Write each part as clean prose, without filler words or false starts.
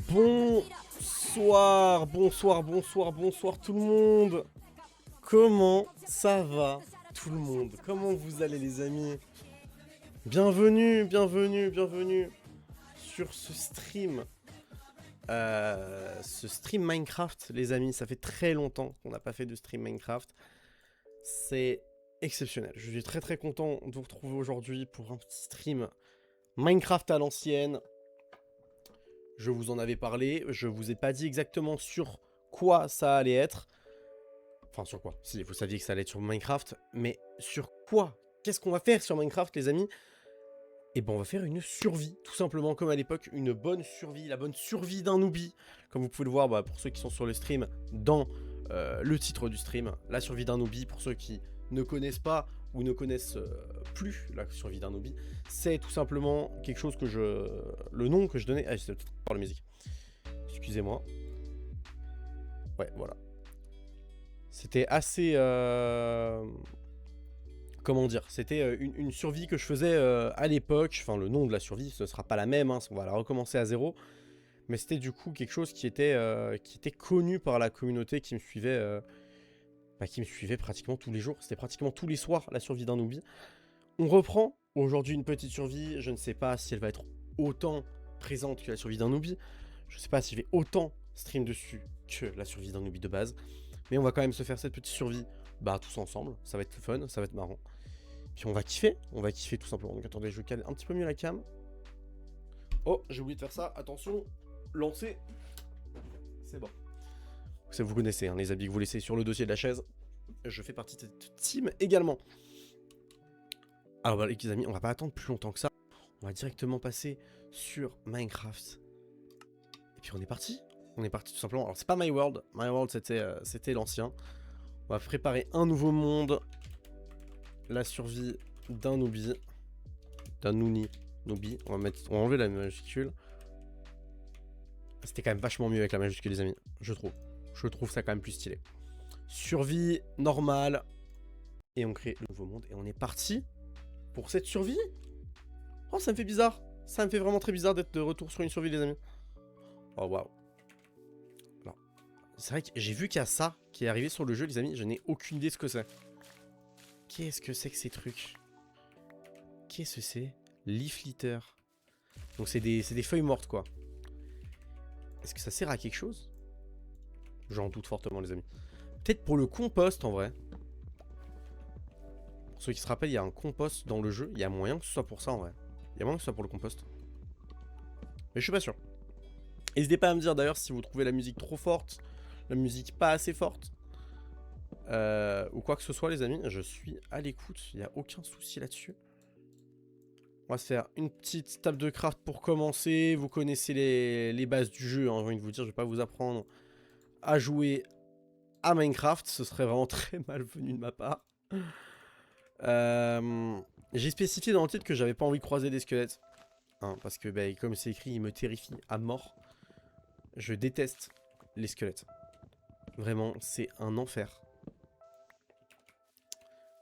Bonsoir, bonsoir tout le monde. Comment ça va tout le monde? Comment vous allez les amis? Bienvenue sur ce stream. Minecraft les amis, ça fait très longtemps qu'on n'a pas fait de stream Minecraft. C'est exceptionnel, je suis très content de vous retrouver aujourd'hui pour un petit stream Minecraft à l'ancienne. Je vous en avais parlé, je vous ai pas dit exactement sur quoi ça allait être. Enfin sur quoi, si vous saviez que ça allait être sur Minecraft, mais sur quoi? Qu'est-ce qu'on va faire sur Minecraft les amis? Et ben on va faire une survie, tout simplement comme à l'époque, une bonne survie, la bonne survie d'un newbie. Comme vous pouvez le voir, pour ceux qui sont sur le stream, dans le titre du stream, la survie d'un newbie, pour ceux qui ne connaissent pas ou ne connaissent plus la survie d'un newbie, c'est tout simplement quelque chose que le nom que je donnais... Ah, c'est par la musique. Excusez-moi. Ouais, voilà. C'était assez... Comment dire? C'était une survie que je faisais à l'époque. Enfin, le nom de la survie, ce sera pas la même, hein, on va la recommencer à zéro. Mais c'était du coup quelque chose qui était connu par la communauté qui me suivait... qui me suivait pratiquement tous les jours. C'était pratiquement tous les soirs, la survie d'un newbie. On reprend aujourd'hui une petite survie. Je ne sais pas si elle va être autant présente que la survie d'un newbie. Je ne sais pas si je vais autant stream dessus que la survie d'un newbie de base. Mais on va quand même se faire cette petite survie tous ensemble. Ça va être fun, ça va être marrant. Puis on va kiffer tout simplement. Donc attendez, je cale un petit peu mieux la cam. Oh, j'ai oublié de faire ça. Attention, lancer. C'est bon. Ça vous connaissez, hein, les habits que vous laissez sur le dossier de la chaise. Je fais partie de cette team également. Alors voilà les amis, on va pas attendre plus longtemps que ça. On va directement passer sur Minecraft. Et puis on est parti. On est parti tout simplement. Alors c'est pas My World. My World c'était l'ancien. On va préparer un nouveau monde. La survie d'un newbie. D'un newbie. On va enlever la majuscule. C'était quand même vachement mieux avec la majuscule les amis. Je trouve. Je trouve ça quand même plus stylé. Survie normale. Et on crée le nouveau monde. Et on est parti pour cette survie. Oh, ça me fait bizarre. Ça me fait vraiment très bizarre d'être de retour sur une survie, les amis. Oh, waouh. Alors, c'est vrai que j'ai vu qu'il y a ça qui est arrivé sur le jeu, les amis. Je n'ai aucune idée de ce que c'est. Qu'est-ce que c'est que ces trucs? Qu'est-ce que c'est? Leaf litter. Donc, c'est des feuilles mortes, quoi. Est-ce que ça sert à quelque chose? J'en doute fortement, les amis. Peut-être pour le compost, en vrai. Pour ceux qui se rappellent, il y a un compost dans le jeu. Il y a moyen que ce soit pour ça, en vrai. Il y a moyen que ce soit pour le compost. Mais je suis pas sûr. N'hésitez pas à me dire, d'ailleurs, si vous trouvez la musique trop forte, la musique pas assez forte, ou quoi que ce soit, les amis. Je suis à l'écoute. Il n'y a aucun souci là-dessus. On va se faire une petite table de craft pour commencer. Vous connaissez les bases du jeu, hein, j'ai envie de vous dire. Je vais pas vous apprendre à jouer à Minecraft. Ce serait vraiment très malvenu de ma part. J'ai spécifié dans le titre que j'avais pas envie de croiser des squelettes. Hein, parce que comme c'est écrit, il me terrifie à mort. Je déteste les squelettes. Vraiment, c'est un enfer.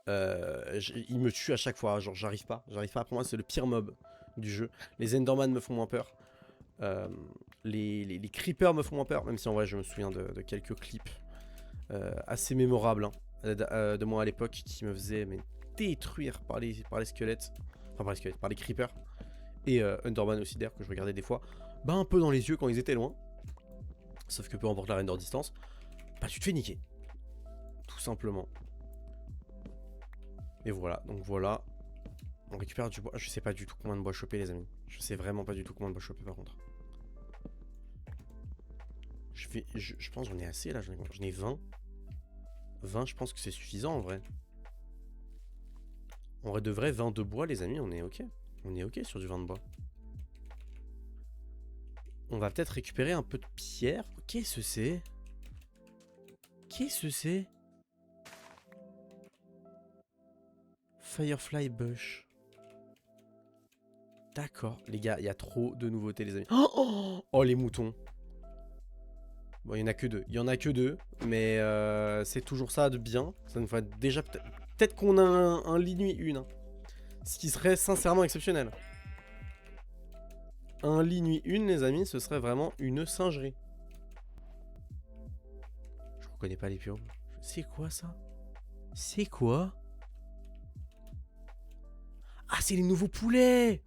Il me tue à chaque fois, genre j'arrive pas. Pour moi c'est le pire mob du jeu. Les Enderman me font moins peur. Les Creepers me font moins peur. Même si en vrai je me souviens de quelques clips assez mémorables de moi à l'époque qui me faisaient détruire par les squelettes. Enfin par les Creepers. Et Enderman aussi d'ailleurs que je regardais des fois. Un peu dans les yeux quand ils étaient loin. Sauf que peu importe la render distance, tu te fais niquer. Tout simplement. Et voilà, donc voilà. On récupère du bois. Je sais pas du tout combien de bois choper, les amis. Je sais vraiment pas du tout combien de bois choper par contre. Je pense que j'en ai assez là. J'en ai 20. 20, je pense que c'est suffisant en vrai. En vrai de vrai, 20 de bois, les amis, on est ok. On est ok sur du 20 de bois. On va peut-être récupérer un peu de pierre. Qu'est-ce que c'est? Qu'est-ce que c'est? Firefly Bush. D'accord, les gars, il y a trop de nouveautés, les amis. Oh, les moutons. Bon, il y en a que deux. Il y en a que deux, mais c'est toujours ça de bien. Ça nous fait déjà peut-être qu'on a un lit nuit une. Hein. Ce qui serait sincèrement exceptionnel. Un lit nuit une, les amis, ce serait vraiment une singerie. Je reconnais pas les piombes. C'est quoi ça? C'est quoi? Ah, c'est les nouveaux poulets!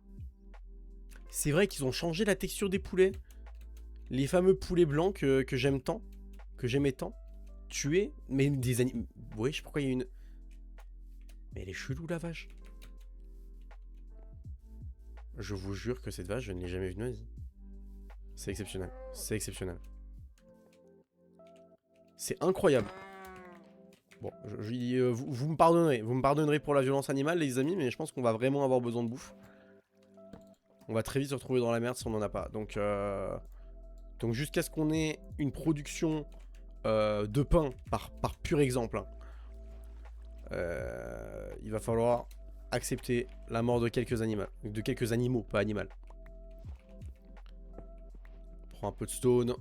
C'est vrai qu'ils ont changé la texture des poulets. Les fameux poulets blancs que j'aime tant. Que j'aimais tant. Tuer. Mais des animaux... Ouais, je sais pourquoi il y a une... Mais elle est chelou, la vache. Je vous jure que cette vache, je ne l'ai jamais vue de ma vie. C'est exceptionnel. C'est exceptionnel. C'est incroyable. Bon, vous me pardonnerez. Vous me pardonnerez pour la violence animale, les amis, mais je pense qu'on va vraiment avoir besoin de bouffe. On va très vite se retrouver dans la merde si on n'en a pas. Donc jusqu'à ce qu'on ait une production de pain, par pur exemple, hein, il va falloir accepter la mort de quelques animaux. De quelques animaux, pas animal. Prends un peu de stone.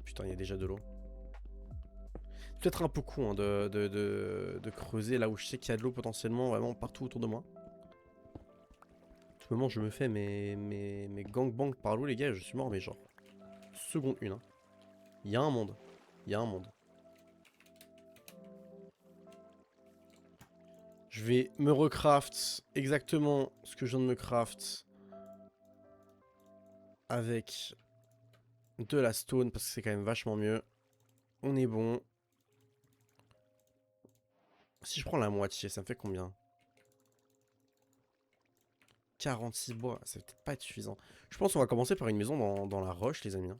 Putain, il y a déjà de l'eau. Peut-être un peu con hein, de creuser là où je sais qu'il y a de l'eau potentiellement vraiment partout autour de moi. En ce moment, je me fais mes gangbangs par l'eau, les gars, je suis mort, mais genre, seconde une. Hein. Il y a un monde. Il y a un monde. Je vais me recraft exactement ce que je viens de me craft avec de la stone parce que c'est quand même vachement mieux. On est bon. Si je prends la moitié, ça me fait combien? 46 bois, ça va peut-être pas être suffisant. Je pense qu'on va commencer par une maison dans la roche, les amis.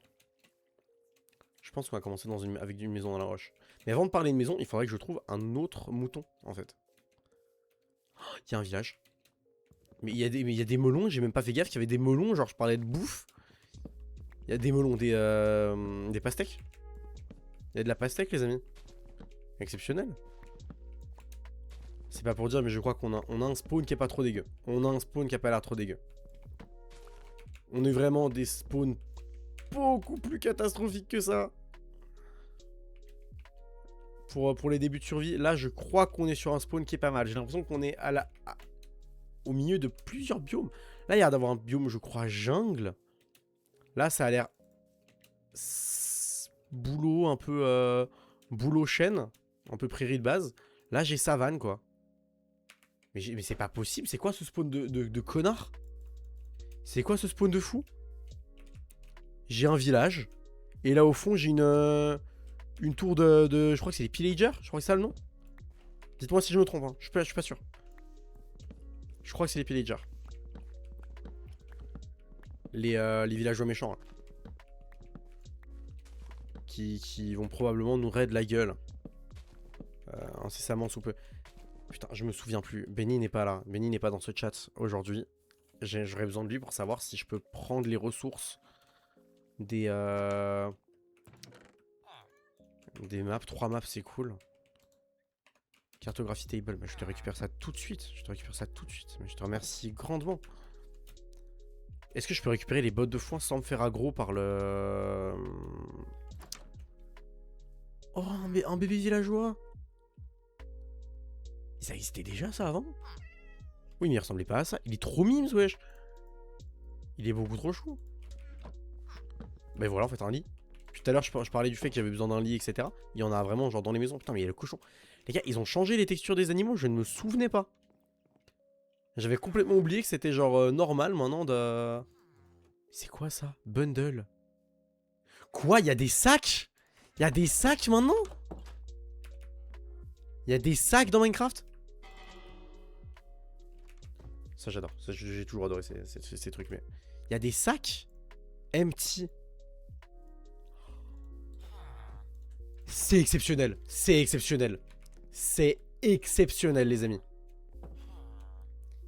Je pense qu'on va commencer avec une maison dans la roche. Mais avant de parler de maison, il faudrait que je trouve un autre mouton, en fait. Il y a un village. Mais il y a des melons, j'ai même pas fait gaffe qu'il y avait des melons, genre je parlais de bouffe. Il y a des melons, des pastèques. Il y a de la pastèque, les amis. Exceptionnel. C'est pas pour dire, mais je crois qu'on a un spawn qui est pas trop dégueu. On a un spawn qui a pas l'air trop dégueu. On est vraiment des spawns beaucoup plus catastrophiques que ça. Pour les débuts de survie, là, je crois qu'on est sur un spawn qui est pas mal. J'ai l'impression qu'on est au milieu de plusieurs biomes. Là, il y a d'avoir un biome, je crois, jungle. Là, ça a l'air... boulot, un peu... boulot chêne. Un peu prairie de base. Là, j'ai savane, quoi. Mais c'est pas possible. C'est quoi ce spawn de connard? C'est quoi ce spawn de fou? J'ai un village. Et là, au fond, j'ai une tour de... Je crois que c'est les pillagers. Je crois que c'est ça le nom. Dites-moi si je me trompe. Hein. Je suis pas sûr. Je crois que c'est les pillagers. Les villageois méchants. Là. Qui vont probablement nous raid la gueule. Incessamment sous peu. Putain, je me souviens plus. Benny n'est pas là. Benny n'est pas dans ce chat aujourd'hui. J'aurais besoin de lui pour savoir si je peux prendre les ressources des maps. 3 maps, c'est cool. Cartographie table. Mais je te récupère ça tout de suite. Mais je te remercie grandement. Est-ce que je peux récupérer les bottes de foin sans me faire aggro par le... Oh, un bébé villageois. Ça existait déjà ça avant? Oui mais il ressemblait pas à ça. Il est trop mimes wesh. Il est beaucoup trop chou. Mais voilà en fait un lit. Tout à l'heure je parlais du fait qu'il y avait besoin d'un lit etc. Il y en a vraiment genre dans les maisons. Putain mais il y a le cochon. Les gars ils ont changé les textures des animaux. Je ne me souvenais pas. J'avais complètement oublié que c'était genre normal maintenant de... C'est quoi ça? Bundle. Quoi? Il y a des sacs? Il y a des sacs maintenant? Il y a des sacs dans Minecraft? Ça j'adore, j'ai toujours adoré ces trucs, mais... Il y a des sacs empty. C'est exceptionnel, c'est exceptionnel. C'est exceptionnel les amis.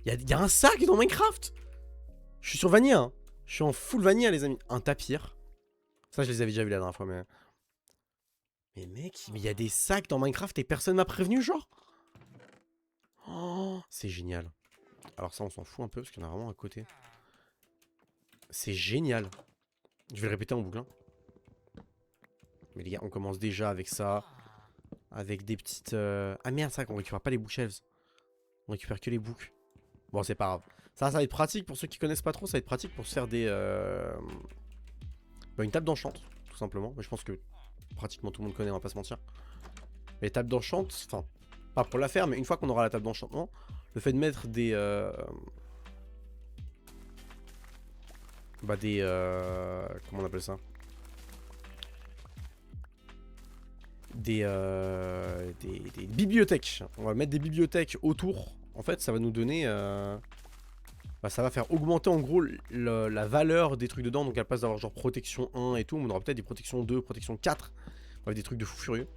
Il y a un sac dans Minecraft. Je suis sur Vanilla, hein. Je suis en full Vanilla les amis. Un tapir. Ça je les avais déjà vus la dernière fois, mais... Mais mec, il y a des sacs dans Minecraft et personne m'a prévenu genre. Oh, c'est génial. Alors ça on s'en fout un peu parce qu'il y en a vraiment à côté. C'est génial. Je vais le répéter en boucle. Hein. Mais les gars, on commence déjà avec ça. Avec des petites... Ah merde, ça, on récupère pas les bookshelves. On récupère que les books. Bon, c'est pas grave. Ça va être pratique pour ceux qui connaissent pas trop. Ça va être pratique pour se faire des... une table d'enchant, tout simplement. Mais je pense que pratiquement tout le monde connaît, on va pas se mentir. Les tables d'enchant, enfin, pas pour la faire, mais une fois qu'on aura la table d'enchantement, le fait de mettre des... comment on appelle ça? Des bibliothèques. On va mettre des bibliothèques autour. En fait, ça va nous donner... ça va faire augmenter en gros la valeur des trucs dedans. Donc à la place d'avoir genre protection 1 et tout, on aura peut-être des protections 2, protection 4. Bref, des trucs de fou furieux.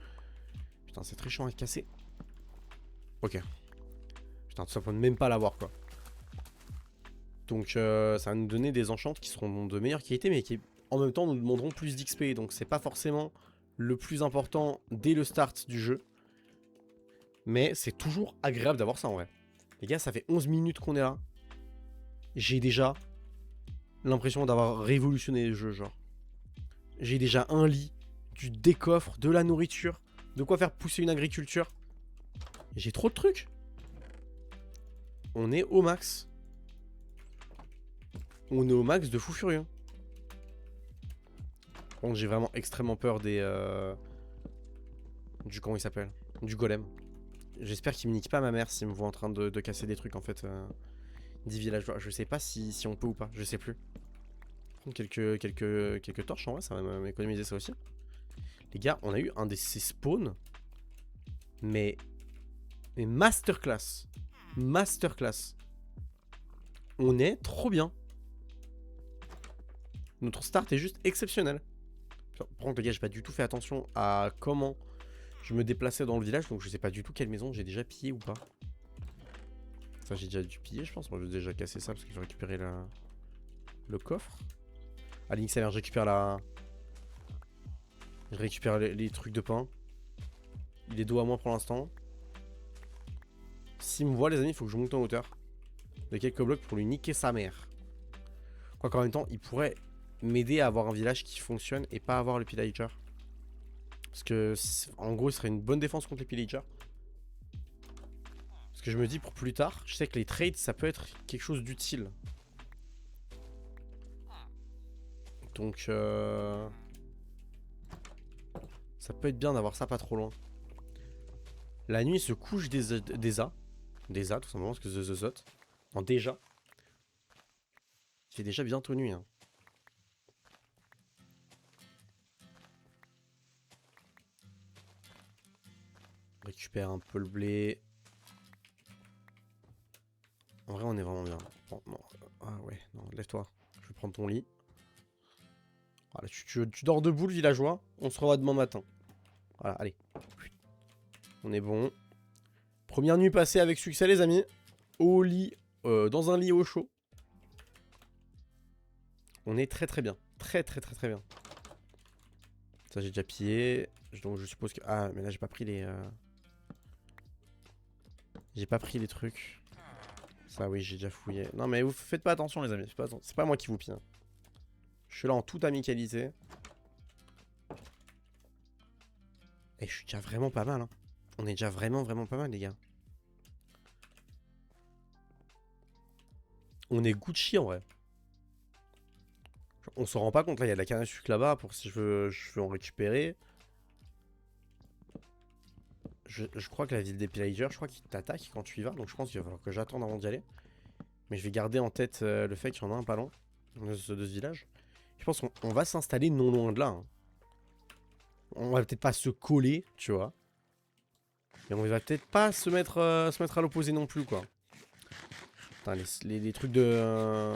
Putain, c'est très chiant à casser. Ok. Putain, ça peut même pas l'avoir quoi. Donc ça va nous donner des enchantes qui seront de meilleure qualité, mais qui en même temps nous demanderont plus d'XP. Donc c'est pas forcément le plus important dès le start du jeu. Mais c'est toujours agréable d'avoir ça en vrai. Les gars, ça fait 11 minutes qu'on est là. J'ai déjà l'impression d'avoir révolutionné le jeu, genre. J'ai déjà un lit, du décoffre, de la nourriture, de quoi faire pousser une agriculture. J'ai trop de trucs. On est au max. On est au max de fou furieux. Bon, j'ai vraiment extrêmement peur des... comment il s'appelle? Du golem. J'espère qu'il me nique pas ma mère s'il me voit en train de casser des trucs en fait. 10 villageois. Je sais pas si on peut ou pas, je sais plus. Prendre quelques torches en vrai, ça va m'économiser ça aussi. Les gars, on a eu un de ces spawns. Mais masterclass. Masterclass. On est trop bien. Notre start est juste exceptionnel. Par contre les gars, j'ai pas du tout fait attention à comment je me déplaçais dans le village. Donc je sais pas du tout quelle maison j'ai déjà pillé ou pas. Ça j'ai déjà dû piller je pense. Moi je vais déjà casser ça parce qu'il faut récupérer le coffre. Ah Link je récupère je récupère les trucs de pain. Il est dos à moi pour l'instant. S'il me voit les amis, il faut que je monte en hauteur de quelques blocs pour lui niquer sa mère. Quoiqu'en même temps, il pourrait m'aider à avoir un village qui fonctionne et pas avoir le pillager. Parce que en gros, il serait une bonne défense contre les pillagers. Parce que je me dis pour plus tard, je sais que les trades, ça peut être quelque chose d'utile. Donc ça peut être bien d'avoir ça pas trop loin. La nuit se couche des A tout simplement parce que The Zot. En déjà. Il fait déjà bientôt nuit. Hein. On récupère un peu le blé. En vrai, on est vraiment bien. Bon, non. Ah ouais, non, lève-toi. Je vais prendre ton lit. Voilà, tu dors debout, le villageois. On se revoit demain matin. Voilà, allez. On est bon. Première nuit passée avec succès, les amis. Au lit, dans un lit au chaud. On est très très bien. Très bien. Ça, j'ai déjà pillé. Donc, je suppose que... Ah, mais là, j'ai pas pris les... J'ai pas pris les trucs. Ça, oui, j'ai déjà fouillé. Non, mais vous faites pas attention, les amis. C'est pas moi qui vous pille. Je suis là en toute amicalité. Et je suis déjà vraiment pas mal. Hein. On est déjà vraiment pas mal, les gars. On est Gucci, en vrai. On s'en rend pas compte. Là, il y a de la canne à sucre là-bas. Pour si je veux en récupérer. Je crois que la ville des pillagers, je crois qu'ils t'attaquent quand tu y vas. Donc je pense qu'il va falloir que j'attende avant d'y aller. Mais je vais garder en tête le fait qu'il y en a un pas loin de ce village. Je pense qu'on va s'installer non loin de là. Hein. On va peut-être pas se coller, tu vois. Et on va peut-être pas se mettre à l'opposé non plus, quoi. Putain, les trucs de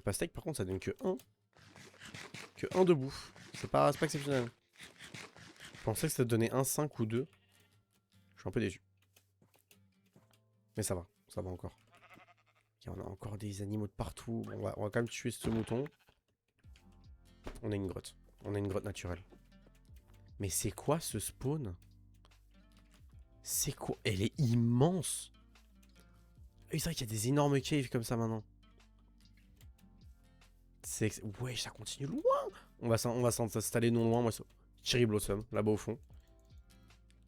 pastèque, par contre, ça donne que 1. Que 1 de bouffe. C'est pas exceptionnel. Je pensais que ça donnait 1, 5 ou 2. Je suis un peu déçu. Mais ça va encore. Okay, on a encore des animaux de partout. Bon, on va quand même tuer ce mouton. On a une grotte. On a une grotte naturelle. Mais c'est quoi ce spawn? C'est quoi? Elle est immense. C'est vrai qu'il y a des énormes caves comme ça maintenant. Ouais, ça continue loin. On va s'installer non loin. Moi, Cherry Blossom, là-bas au fond.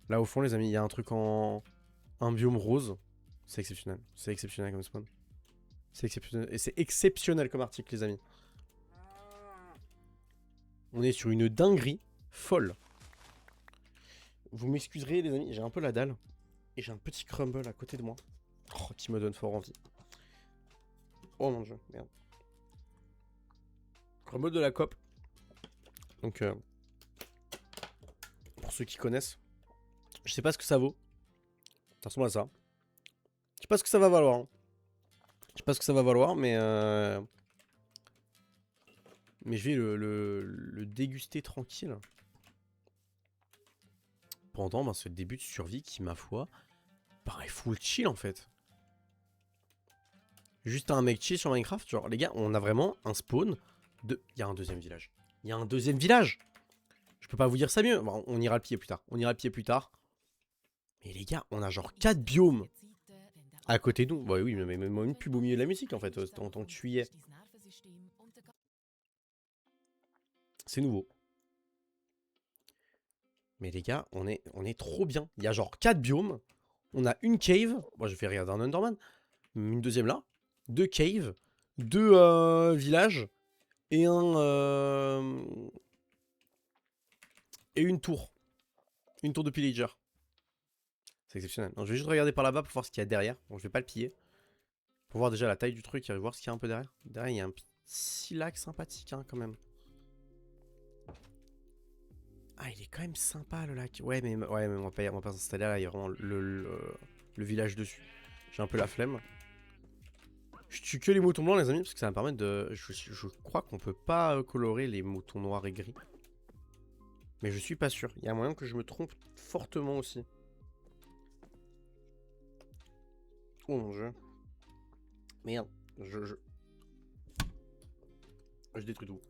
Là au fond, les amis, il y a un truc en... Un biome rose. C'est exceptionnel. C'est exceptionnel comme spawn. C'est exceptionnel. Et c'est exceptionnel comme article, les amis. On est sur une dinguerie folle. Vous m'excuserez, les amis, j'ai un peu la dalle. Et j'ai un petit crumble à côté de moi. Oh, qui me donne fort envie. Oh mon dieu, merde. Crumble de la COP. Donc, pour ceux qui connaissent, je sais pas ce que ça vaut. Ça ressemble à ça. Je sais pas ce que ça va valoir. Hein. Je sais pas ce que ça va valoir, mais je vais le déguster tranquille. Pendant ce début de survie qui, ma foi, paraît full chill en fait. Juste un mec chill sur Minecraft. Genre, les gars, on a vraiment un spawn de... Il y a un deuxième village. Il y a un deuxième village. Je peux pas vous dire ça mieux. Bon, on ira le pied plus tard. On ira le pied plus tard. Mais les gars, on a genre 4 biomes à côté de nous. Bah oui, mais même plus beau milieu de la musique en fait, en tant que tu y es. C'est nouveau. Mais les gars, on est trop bien. Il y a genre 4 biomes. On a une cave. Moi, je fais rien d'un Enderman. Une deuxième là. 2 caves. 2 villages. Et et une tour. Une tour de pillager. C'est exceptionnel. Non, je vais juste regarder par là-bas pour voir ce qu'il y a derrière. Bon, je vais pas le piller. Pour voir déjà la taille du truc et voir ce qu'il y a un peu derrière. Derrière, il y a un petit lac sympathique hein, quand même. Ah, il est quand même sympa le lac. Ouais, mais on va pas s'installer là. Il y a vraiment le village dessus. J'ai un peu la flemme. Je tue que les moutons blancs, les amis, parce que ça va me permettre de... Je crois qu'on peut pas colorer les moutons noirs et gris. Mais je suis pas sûr. Il y a moyen que je me trompe fortement aussi. Oh mon dieu. Merde. Je détruis tout.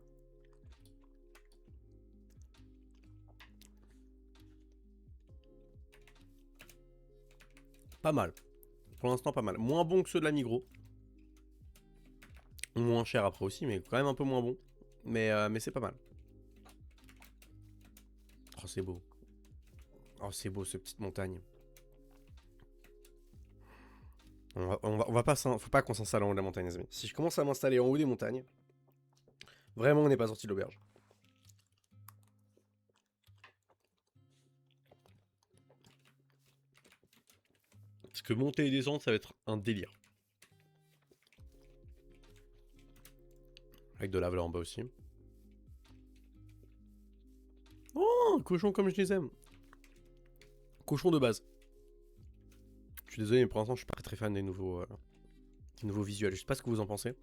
Pas mal. Pour l'instant, pas mal. Moins bon que ceux de la Migros. Moins cher après aussi, mais quand même un peu moins bon. Mais c'est pas mal. Oh, c'est beau. Oh, c'est beau, cette petite montagne. On va pas... Faut pas qu'on s'installe en haut de la montagne, les amis. Si je commence à m'installer en haut des montagnes, vraiment, on n'est pas sorti de l'auberge. Parce que monter et descendre, ça va être un délire. Avec de lave là en bas aussi. Oh, un cochon comme je les aime. Cochon de base. Je suis désolé, mais pour l'instant, je suis pas très fan des nouveaux visuels. Je sais pas ce que vous en pensez.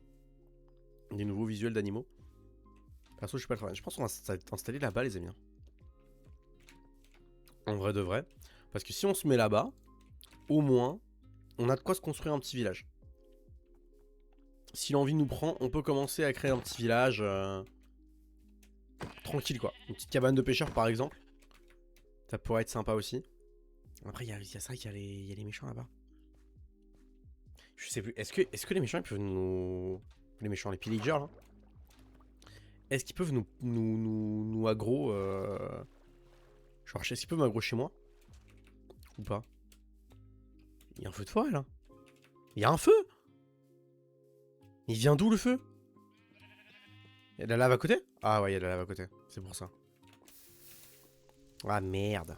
Des nouveaux visuels d'animaux. Perso, je suis pas très fan. Je pense qu'on va installer là-bas, les amis. En vrai de vrai. Parce que si on se met là-bas, au moins, on a de quoi se construire un petit village. Si l'envie nous prend, on peut commencer à créer un petit village tranquille, quoi. Une petite cabane de pêcheurs, par exemple. Ça pourrait être sympa aussi. Après, il y a ça, il y a les méchants là-bas. Je sais plus. Est-ce que les méchants, ils peuvent nous... Les méchants, les pillagers, là. Est-ce qu'ils peuvent nous aggro Genre, est-ce qu'ils peuvent m'aggro chez moi? Ou pas? Il y a un feu de forêt, là. Il y a un feu! Il vient d'où, le feu? Il y a de la lave à côté? Ah ouais, il y a de la lave à côté. C'est pour ça. Ah, merde.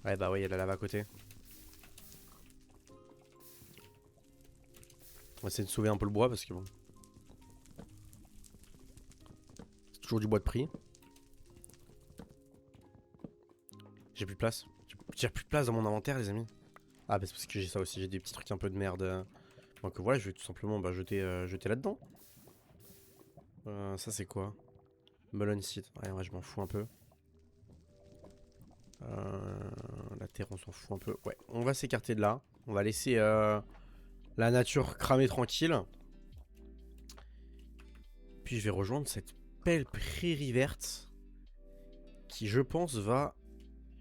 Ouais, bah ouais, il y a de la lave à côté. On va essayer de sauver un peu le bois, parce que bon... C'est toujours du bois de prix. J'ai plus de place. J'ai plus de place dans mon inventaire, les amis. Ah, bah c'est parce que j'ai ça aussi. J'ai des petits trucs un peu de merde. Donc voilà, je vais tout simplement jeter là-dedans. Ça, c'est quoi? Melon seed. Ouais, je m'en fous un peu. La terre, on s'en fout un peu. Ouais, on va s'écarter de là. On va laisser la nature cramer tranquille. Puis je vais rejoindre cette belle prairie verte qui, je pense, va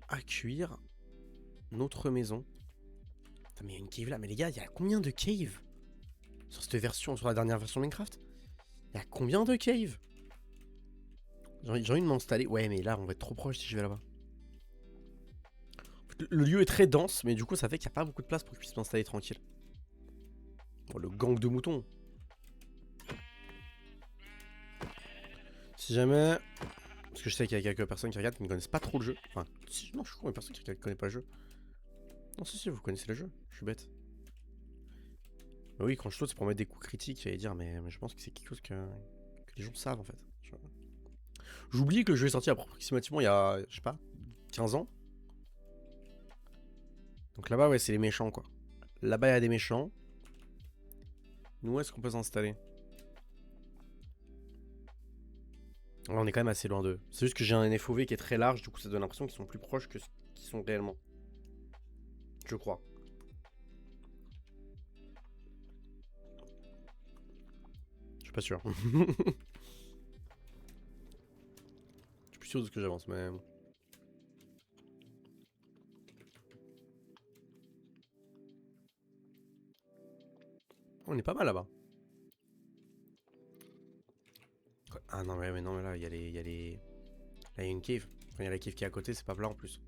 accueillir notre maison. Putain, mais il y a une cave là. Mais les gars, il y a combien de caves sur cette version, sur la dernière version de Minecraft? Il y a combien de caves? J'ai envie de m'installer. Ouais, mais là, on va être trop proche si je vais là-bas. Le lieu est très dense, mais du coup, ça fait qu'il n'y a pas beaucoup de place pour que je puisse m'installer tranquille. Oh, le gang de moutons. Si jamais... Parce que je sais qu'il y a quelques personnes qui regardent qui ne connaissent pas trop le jeu. Enfin, si, non, je crois qu'il y a personne qui ne connaît pas le jeu. Non, si, vous connaissez le jeu. Je suis bête. Mais oui, quand je saute, c'est pour mettre des coups critiques. J'allais dire, mais je pense que c'est quelque chose que les gens savent, en fait. J'oublie que le jeu est sorti approximativement il y a, je sais pas, 15 ans. Donc là-bas, ouais, c'est les méchants, quoi. Là-bas, il y a des méchants. Nous, où est-ce qu'on peut s'installer? On est quand même assez loin d'eux. C'est juste que j'ai un FOV qui est très large, du coup ça donne l'impression qu'ils sont plus proches que ce qu'ils sont réellement. Je crois. Je suis pas sûr. Je suis plus sûr de ce que j'avance, mais... On est pas mal là-bas. Ah non mais non mais là, il y a les... Là, il y a une cave. Enfin, il y a la cave qui est à côté, c'est pas plat en plus.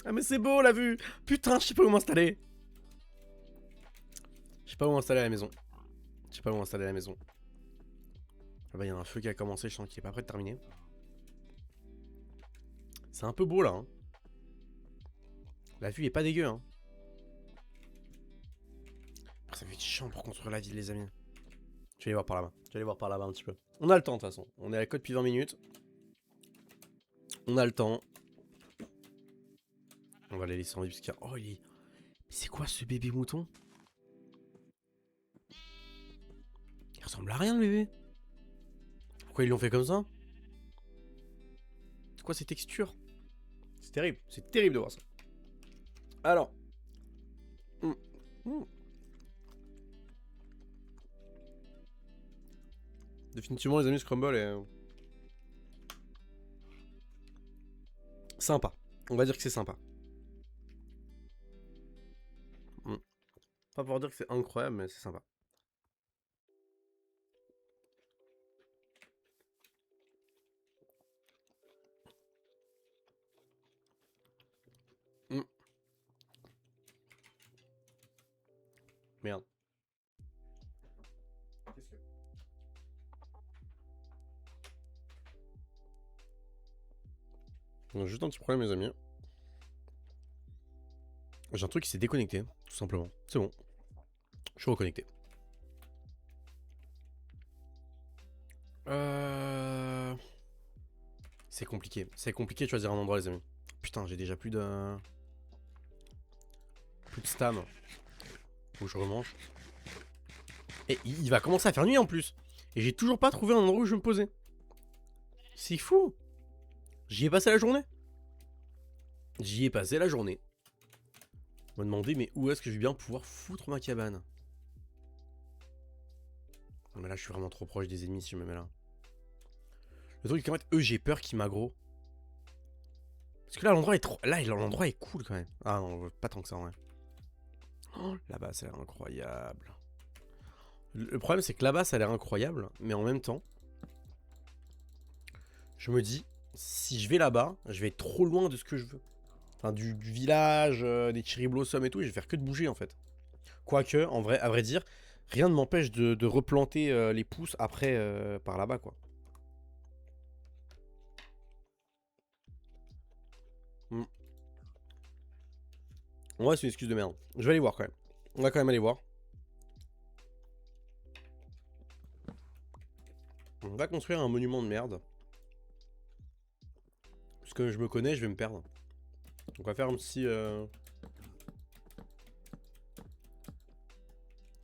Ah mais c'est beau la vue. Putain, je sais pas où m'installer. Je sais pas où m'installer à la maison. Je sais pas où m'installer à la maison. Là-bas, il y a un feu qui a commencé, je sens qu'il est pas prêt de terminer. C'est un peu beau là. Hein. La vue est pas dégueu. Hein. Ça fait chiant pour construire la ville, les amis. Je vais aller voir par là-bas. Je vais aller voir par là-bas un petit peu. On a le temps de toute façon. On est à la côte depuis 20 minutes. On a le temps. On va les laisser en vie parce qu'il y a... Oh, il est... Mais c'est quoi ce bébé mouton? Il ressemble à rien le bébé. Pourquoi ils l'ont fait comme ça? C'est quoi ces textures? C'est terrible. C'est terrible de voir ça. Alors. Définitivement les amis, Scramble est... Sympa. On va dire que c'est sympa. Pas pour dire que c'est incroyable, mais c'est sympa. Merde. Qu'est-ce que... On a juste un petit problème, les amis. J'ai un truc qui s'est déconnecté, tout simplement. C'est bon. Je suis reconnecté. C'est compliqué. C'est compliqué de choisir un endroit, les amis. Putain, j'ai déjà plus de... Plus de stam. Faut que je remange. Et il va commencer à faire nuit en plus. Et j'ai toujours pas trouvé un endroit où je vais me poser. C'est fou. J'y ai passé la journée. J'y ai passé la journée. On m'a demandé, mais où est-ce que je vais bien pouvoir foutre ma cabane? Non, mais là, je suis vraiment trop proche des ennemis si je me mets là. Le truc, c'est qu'en fait, eux, j'ai peur qu'ils m'aggro. Parce que là, l'endroit est trop... Là, l'endroit est cool quand même. Ah non, pas tant que ça, en vrai. Oh, là-bas, ça a l'air incroyable. Le problème, c'est que là-bas, ça a l'air incroyable. Mais en même temps, je me dis, si je vais là-bas, je vais être trop loin de ce que je veux. Enfin, du village, des cherry blossoms et tout, et je vais faire que de bouger, en fait. Quoique, en vrai, à vrai dire, rien ne m'empêche de replanter les pousses après par là-bas, quoi. Ouais, c'est une excuse de merde. Je vais aller voir quand même. On va quand même aller voir. On va construire un monument de merde. Parce que je me connais, je vais me perdre. Donc on va faire un petit...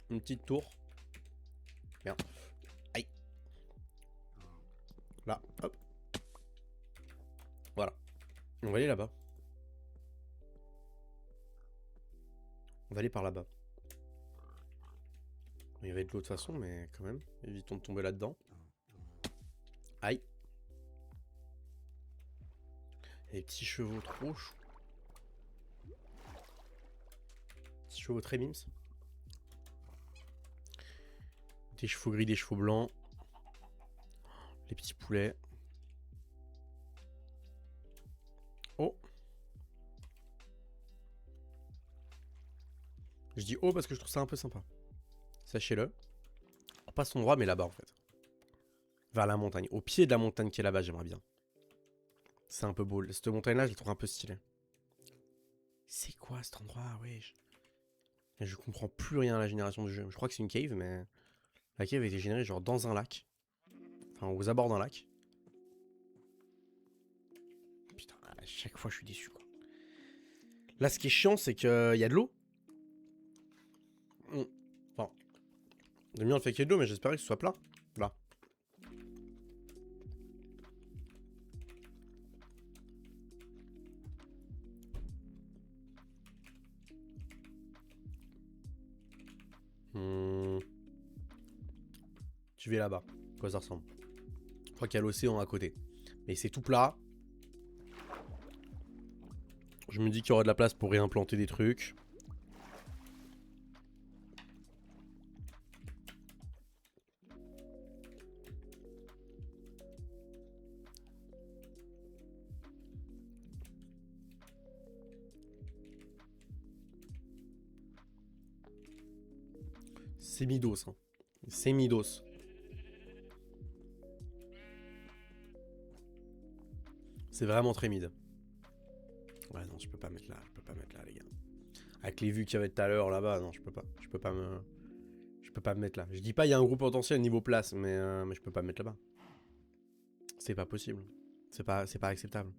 Une petite tour. Merde. Aïe. Là, hop. Voilà. On va aller là-bas. On va aller par là-bas. Il va être de l'autre façon, mais quand même. Évitons de tomber là-dedans. Aïe. Les petits chevaux trop chou. Petits chevaux très mimes. Des chevaux gris, des chevaux blancs. Les petits poulets. Oh. Je dis oh parce que je trouve ça un peu sympa. Sachez-le. Pas cet endroit, mais là-bas en fait. Vers la montagne. Au pied de la montagne qui est là-bas, j'aimerais bien. C'est un peu beau. Cette montagne-là, je la trouve un peu stylée. C'est quoi cet endroit? Wesh. Je comprends plus rien à la génération du jeu. Je crois que c'est une cave, mais... La cave a été générée genre dans un lac. Enfin, aux abords d'un lac. Putain, à chaque fois je suis déçu quoi. Là, ce qui est chiant, c'est qu'il y a de l'eau. Enfin, j'aime bien le fait qu'il y ait de l'eau, mais j'espérais que ce soit plat. Là. Tu vas là-bas. Quoi ça ressemble? Je crois qu'il y a l'océan à côté. Mais c'est tout plat. Je me dis qu'il y aura de la place pour réimplanter des trucs. C'est Midos. Hein. C'est Midos. C'est vraiment très mid. Ouais, non, je peux pas mettre là. Je peux pas mettre là, les gars. Avec les vues qu'il y avait tout à l'heure là-bas, non, je peux pas. Je peux pas me mettre là. Je dis pas il y a un gros potentiel niveau place, mais je peux pas me mettre là-bas. C'est pas possible. C'est pas acceptable.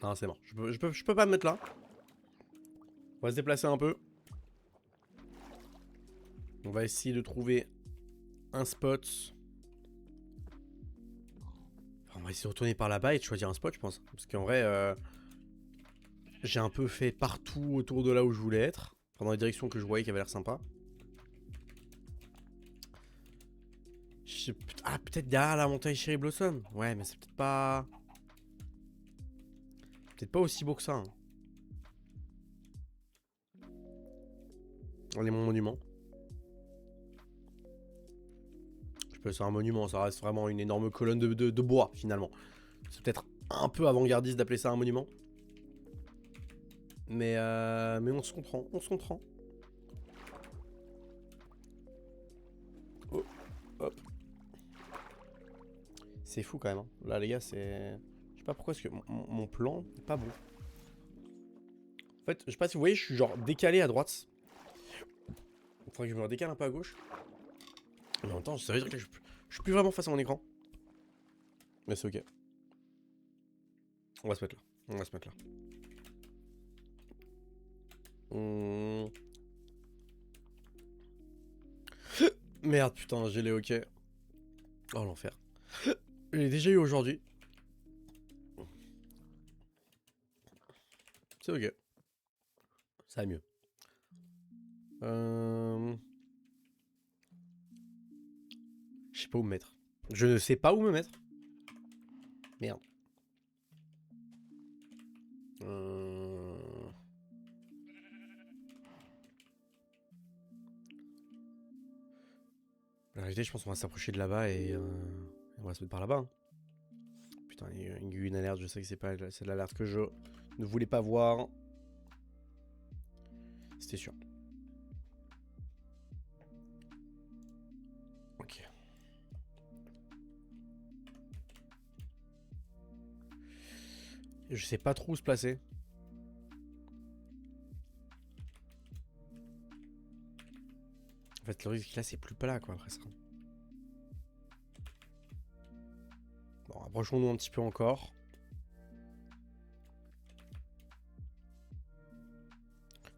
Non, c'est mort. Je peux pas me mettre là. On va se déplacer un peu. On va essayer de trouver un spot. Enfin, on va essayer de retourner par là-bas et de choisir un spot, je pense. Parce qu'en vrai, j'ai un peu fait partout autour de là où je voulais être. Enfin, dans les directions que je voyais qui avaient l'air sympa. Ah, peut-être derrière la montagne Cherry Blossom. Ouais, mais c'est peut-être pas... Peut-être pas aussi beau que ça. Hein. Allez, mon monument. Je peux faire un monument, ça reste vraiment une énorme colonne de bois, finalement. C'est peut-être un peu avant-gardiste d'appeler ça un monument. Mais on se comprend, on se comprend. Oh, hop. C'est fou quand même. Hein. Là, les gars, c'est... Je sais pas pourquoi, parce que mon plan n'est pas bon. En fait, je sais pas si vous voyez, je suis genre décalé à droite. Il faudrait que je me redécale un peu à gauche. Mais en même temps, ça veut dire que je suis plus vraiment face à mon écran. Mais c'est ok. On va se mettre là. On va se mettre là. Merde, putain, j'ai les hockey. Oh, l'enfer. Je l'ai déjà eu aujourd'hui. C'est ok. Ça va mieux. Je sais pas où me mettre. Je ne sais pas où me mettre. Merde. La réalité, je pense qu'on va s'approcher de là-bas et on va se mettre par là-bas. Hein. Putain, il y a une alerte, je sais que c'est l'alerte que je ne voulais pas voir. C'était sûr. Ok. Je sais pas trop où se placer. En fait, le risque là, c'est plus plat, quoi, après ça. Bon, approchons-nous un petit peu encore.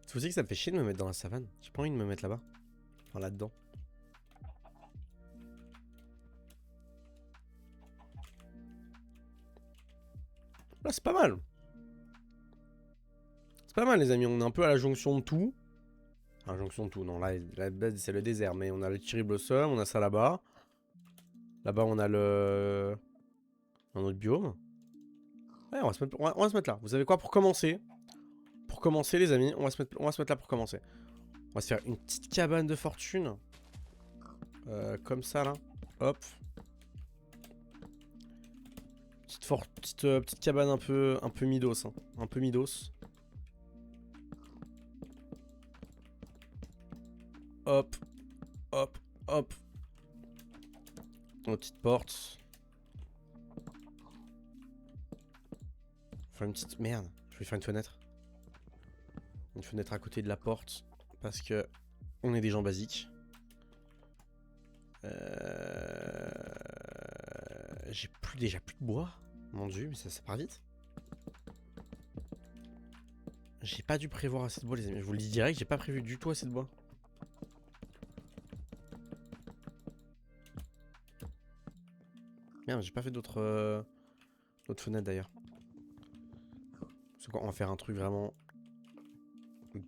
C'est aussi que ça me fait chier de me mettre dans la savane. J'ai pas envie de me mettre là-bas. Enfin, là-dedans. Là, c'est pas mal. C'est pas mal, les amis. On est un peu à la jonction de tout. Enfin, jonction de tout. Non, là, la base, c'est le désert. Mais on a le Cherry Blossom. On a ça là-bas. Là-bas, on a le... un autre biome. Ouais, on va se mettre là. Vous savez quoi, pour commencer? Pour commencer, les amis, on va se mettre là pour commencer. On va se faire une petite cabane de fortune. Comme ça, là. Hop. Petite cabane un peu midos. Hein. Un peu midos. hop, hop, hop. Une petite porte. Faire une petite... Merde, je vais faire une fenêtre. Une fenêtre à côté de la porte. Parce que on est des gens basiques. J'ai déjà plus de bois. Mon dieu, mais ça part vite. J'ai pas dû prévoir assez de bois, les amis. Je vous le dis direct, j'ai pas prévu du tout assez de bois. Merde, j'ai pas fait d'autres fenêtres d'ailleurs. C'est quoi, on va faire un truc vraiment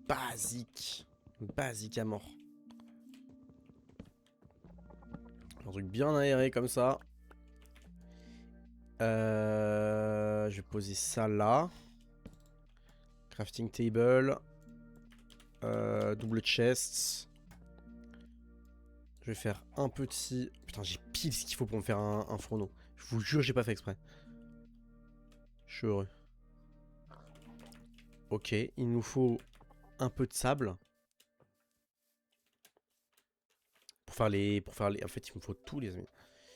basique. Basique à mort. Un truc bien aéré comme ça. Je vais poser ça là. Crafting table. Double chest. Je vais faire un petit... Putain, j'ai pile ce qu'il faut pour me faire un fourneau. Je vous jure, j'ai pas fait exprès. Je suis heureux. Ok, il nous faut un peu de sable. Pour faire les... En fait, il me faut tout, les amis.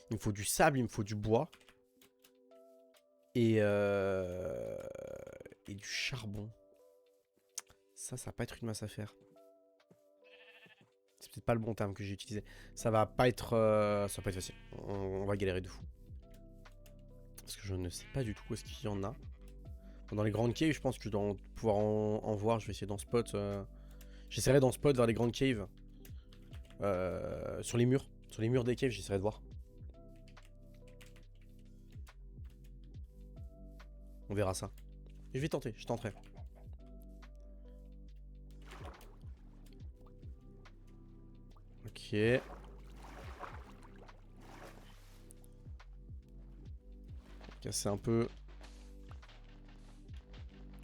Il me faut du sable, il me faut du bois. Et du charbon. Ça va pas être une masse à faire. C'est peut-être pas le bon terme que j'ai utilisé. Ça va pas être facile. On va galérer de fou. Parce que je ne sais pas du tout où est-ce qu'il y en a. Dans les grandes caves, je pense que je dois pouvoir en voir. Je vais essayer d'en spot. J'essaierai d'en spot vers les grandes caves. Sur les murs. Sur les murs des caves, j'essaierai de voir. On verra ça. Et je vais tenter, je tenterai. Ok. Casser un peu.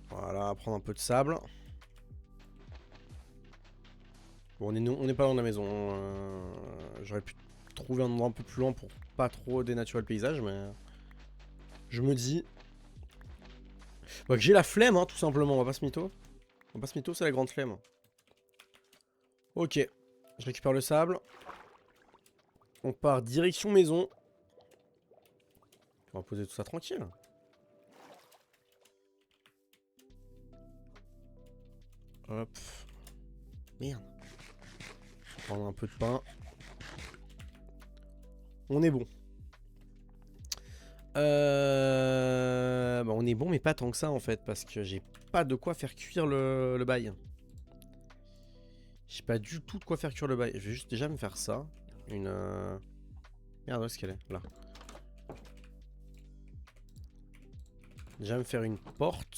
Voilà, prendre un peu de sable. Bon, on n'est pas dans la maison. J'aurais pu trouver un endroit un peu plus loin pour pas trop dénaturer le paysage, mais... Je me dis... Bah, que j'ai la flemme, hein, tout simplement. On va pas se mytho. On va pas se mytho, c'est la grande flemme. Ok. Je récupère le sable. On part direction maison. On va poser tout ça tranquille. Hop. Merde. Je vais prendre un peu de pain. On est bon. Bah on est bon, mais pas tant que ça en fait, parce que j'ai pas de quoi faire cuire le bail. J'ai pas du tout de quoi faire cuire le bail. Je vais juste déjà me faire ça. Une... Merde, où est-ce qu'elle est? Là. Déjà me faire une porte.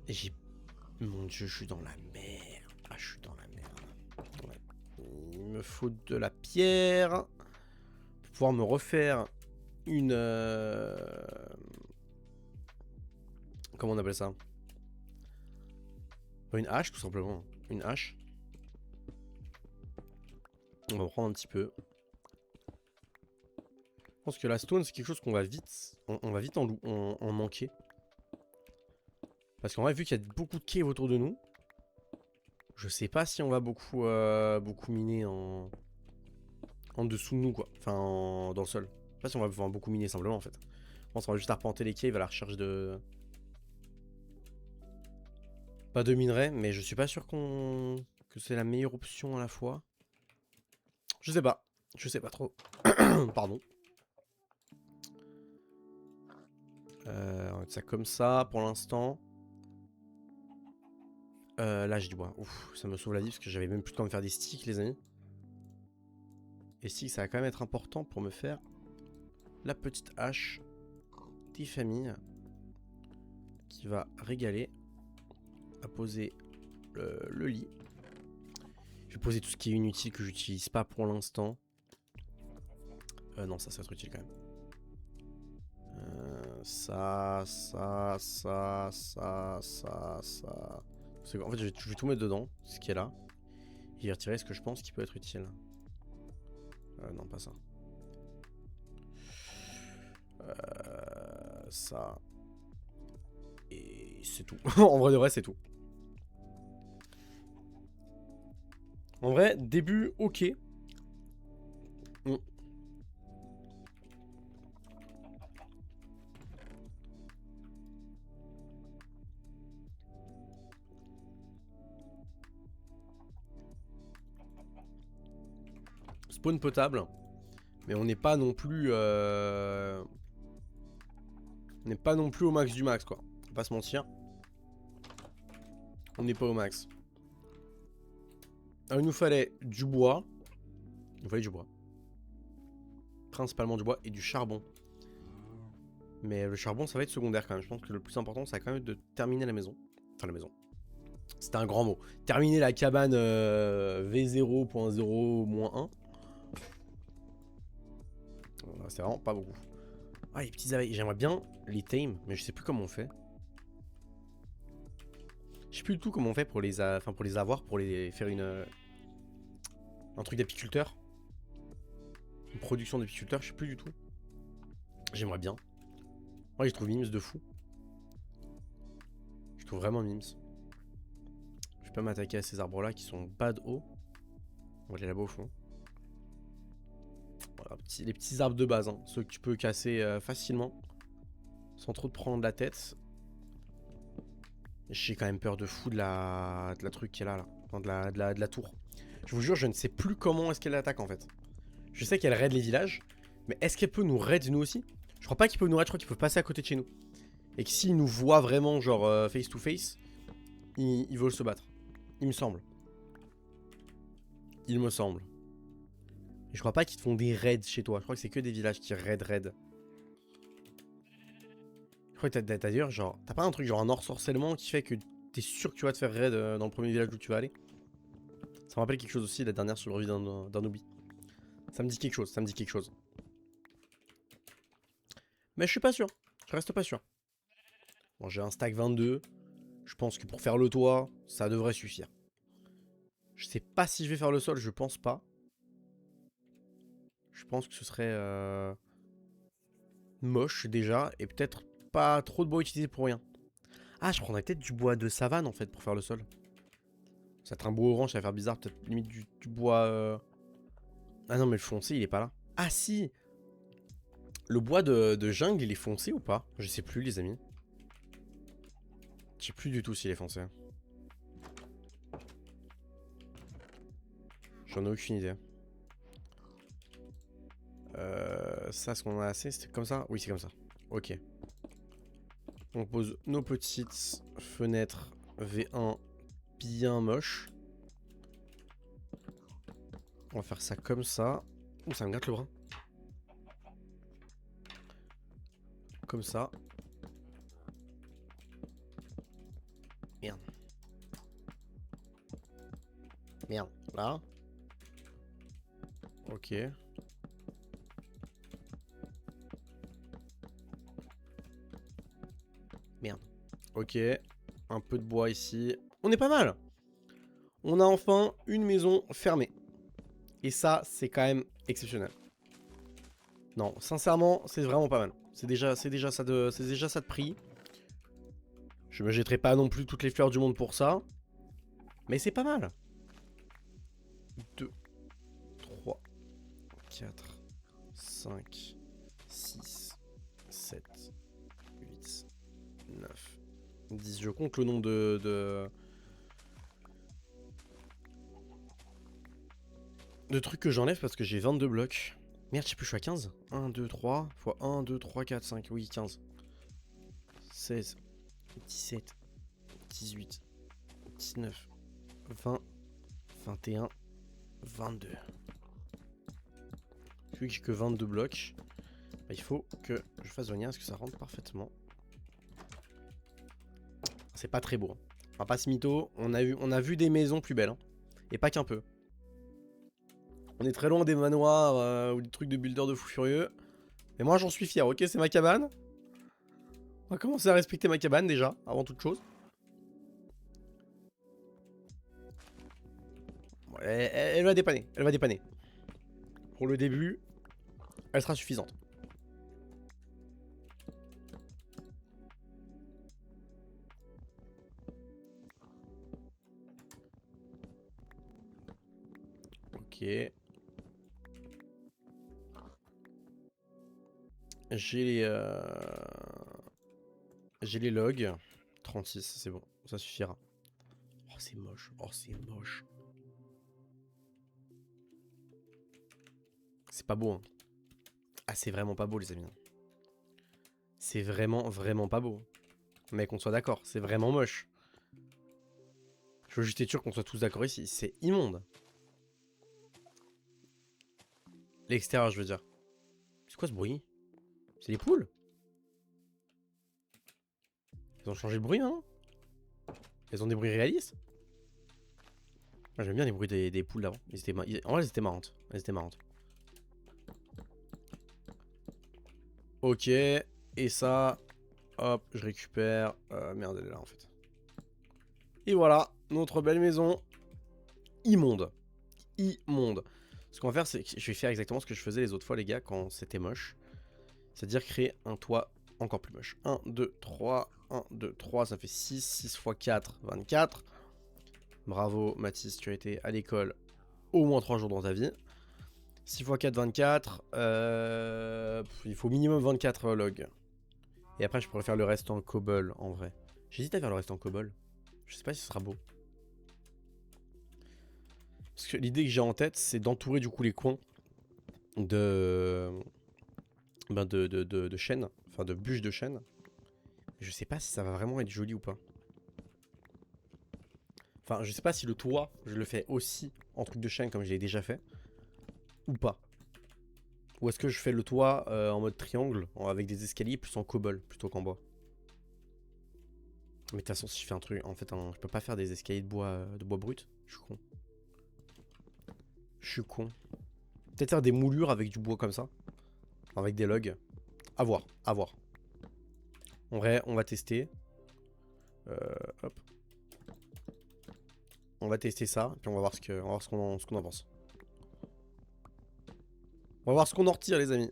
Et j'ai... Mon dieu, je suis dans la merde. Ah, je suis dans la merde. Ouais. Il me faut de la pierre. Pour pouvoir me refaire une... Comment on appelle ça? Une hache, tout simplement. Une hache. On va prendre un petit peu. Je pense que la stone, c'est quelque chose qu'on va vite... On va vite en manquer. Parce qu'en vrai, vu qu'il y a beaucoup de caves autour de nous, je sais pas si on va beaucoup miner en dessous de nous, quoi. Enfin, dans le sol. Je sais pas si on va pouvoir beaucoup miner simplement, en fait. Je pense qu'on va juste arpenter les caves à la recherche de... Pas de minerais, mais je suis pas sûr que c'est la meilleure option à la fois. Je sais pas. Je sais pas trop. Pardon. On va mettre ça comme ça pour l'instant. Là j'ai du bois. Ouf, ça me sauve la vie parce que j'avais même plus de temps de faire des sticks, les amis. Et sticks, ça va quand même être important pour me faire la petite hache des familles qui va régaler à poser le lit. Je vais poser tout ce qui est inutile que j'utilise pas pour l'instant. Non, ça va être utile quand même. Ça. En fait, je vais tout mettre dedans, ce qui est là. Et retirer ce que je pense qui peut être utile. Non, pas ça. Ça. Et c'est tout. En vrai de vrai, c'est tout. En vrai, début, ok. Mm. Spawn potable. Mais on n'est pas non plus... On n'est pas non plus au max du max, quoi. Faut pas se mentir. On n'est pas au max. Alors, il nous fallait du bois. Il nous fallait du bois. Principalement du bois et du charbon. Mais le charbon, ça va être secondaire quand même. Je pense que le plus important, ça va quand même être de terminer la maison. Enfin, la maison. C'était un grand mot. Terminer la cabane V0.0-1. C'est vraiment pas beaucoup. Ah, les petits abeilles. J'aimerais bien les tame, mais je sais plus comment on fait. Je sais plus du tout comment on fait pour les, pour les avoir, pour les faire un truc d'apiculteur. Une production d'apiculteur, je sais plus du tout. J'aimerais bien. Moi, je trouve Mims de fou. Je trouve vraiment Mims. Je vais pas m'attaquer à ces arbres-là qui sont bad haut. On va aller là-bas au fond. Voilà, les petits arbres de base, hein, ceux que tu peux casser facilement. Sans trop te prendre la tête. J'ai quand même peur de fou de la truc qui est là. Enfin, de la tour. Je vous jure, je ne sais plus comment est-ce qu'elle attaque en fait. Je sais qu'elle raid les villages. Mais est-ce qu'elle peut nous raid nous aussi? Je crois pas qu'ils peuvent nous raid, je crois qu'ils peuvent passer à côté de chez nous. Et que s'ils nous voient vraiment genre face to face, ils veulent se battre. Il me semble. Il me semble. Et je crois pas qu'ils te font des raids chez toi. Je crois que c'est que des villages qui raid. Je crois que t'as d'ailleurs genre... T'as pas un truc genre un hors-sorcellement qui fait que t'es sûr que tu vas te faire raid dans le premier village où tu vas aller? Ça me rappelle quelque chose aussi, la dernière survie d'un oubli. Ça me dit quelque chose, ça me dit quelque chose. Mais je suis pas sûr. Je reste pas sûr. Bon, j'ai un stack 22. Je pense que pour faire le toit, ça devrait suffire. Je sais pas si je vais faire le sol, je pense pas. Je pense que ce serait moche déjà. Et peut-être pas trop de bois utilisé pour rien. Ah, je prendrais peut-être du bois de savane en fait pour faire le sol. Ça va être un bois orange, ça va faire bizarre. Peut-être limite du bois... Ah non, mais le foncé, il est pas là. Ah si! Le bois de jungle, il est foncé ou pas? Je sais plus, les amis. Je sais plus du tout s'il est foncé. J'en ai aucune idée. Ça, ce qu'on a assez, c'est comme ça? Oui, c'est comme ça. Ok. On pose nos petites fenêtres V1 bien moches. On va faire ça comme ça. Ouh, ça me gratte le bras. Comme ça. Merde. Merde. Là. Ok. Merde. Ok. Un peu de bois ici. On est pas mal. On a enfin une maison fermée. Et ça, c'est quand même exceptionnel. Non, sincèrement, c'est vraiment pas mal. C'est déjà ça de prix. Je me jetterai pas non plus toutes les fleurs du monde pour ça. Mais c'est pas mal. 2, 3, 4, 5, 6, 7, 8, 9, 10. Je compte le nombre de trucs que j'enlève parce que j'ai 22 blocs. Merde, je sais plus, je suis à 15. 1, 2, 3, fois 1, 2, 3, 4, 5. Oui, 15. 16, 17, 18, 19, 20, 21, 22. Vu que j'ai que 22 blocs, bah, il faut que je fasse venir parce que ça rentre parfaitement. C'est pas très beau. Hein. On va pas se mytho. On a vu des maisons plus belles. Hein. Et pas qu'un peu. On est très loin des manoirs ou des trucs de builder de fou furieux. Mais moi j'en suis fier. Ok, c'est ma cabane. On va commencer à respecter ma cabane déjà, avant toute chose. Elle va dépanner. Elle va dépanner. Pour le début, elle sera suffisante. Ok. J'ai les logs. 36, c'est bon. Ça suffira. Oh, c'est moche. Oh, c'est moche. C'est pas beau, hein. Ah, c'est vraiment pas beau, les amis. C'est vraiment, vraiment pas beau. Mais qu'on soit d'accord, c'est vraiment moche. Je veux juste être sûr qu'on soit tous d'accord ici. C'est immonde. L'extérieur, je veux dire. C'est quoi ce bruit? C'est les poules? Ils ont changé de bruit, hein? Elles ont des bruits réalistes? Moi, j'aime bien les bruits des poules d'avant. En vrai, elles étaient marrantes. Elles étaient marrantes. Ok. Et ça, hop, je récupère. Merde, elle est là en fait. Et voilà, notre belle maison. Immonde. Immonde. Ce qu'on va faire, c'est que je vais faire exactement ce que je faisais les autres fois, les gars, quand c'était moche. C'est-à-dire créer un toit encore plus moche. 1, 2, 3. 1, 2, 3. Ça fait 6. 6 x 4, 24. Bravo, Mathis, tu as été à l'école au moins 3 jours dans ta vie. 6 x 4, 24. Il faut minimum 24 logs. Et après, je pourrais faire le reste en cobble, en vrai. J'hésite à faire le reste en cobble. Je sais pas si ce sera beau. Parce que l'idée que j'ai en tête, c'est d'entourer du coup les coins de... Ben de chêne. Enfin, de bûches de chêne. Je sais pas si ça va vraiment être joli ou pas. Enfin, je sais pas si le toit, je le fais aussi en truc de chêne comme je l'ai déjà fait. Ou pas. Ou est-ce que je fais le toit en mode triangle, avec des escaliers plus en cobble, plutôt qu'en bois. Mais de toute façon, si je fais un truc... En fait, je peux pas faire des escaliers de bois brut. Je suis con. Je suis con. Peut-être faire des moulures avec du bois comme ça. Avec des logs. À voir, à voir. En vrai, on va tester. Hop. On va tester ça, puis on va voir ce qu'on en pense. On va voir ce qu'on en retire, les amis.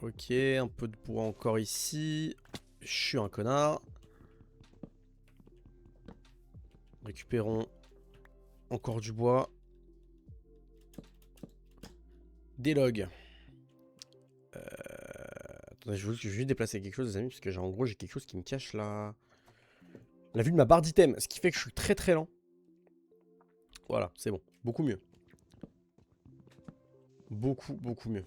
Ok, un peu de bois encore ici. Je suis un connard. Récupérons encore du bois. Des logs. Attendez, je vais juste déplacer quelque chose, les amis, parce que en gros, j'ai quelque chose qui me cache la vue de ma barre d'item, ce qui fait que je suis très très lent. Voilà, c'est bon. Beaucoup mieux. Beaucoup, beaucoup mieux.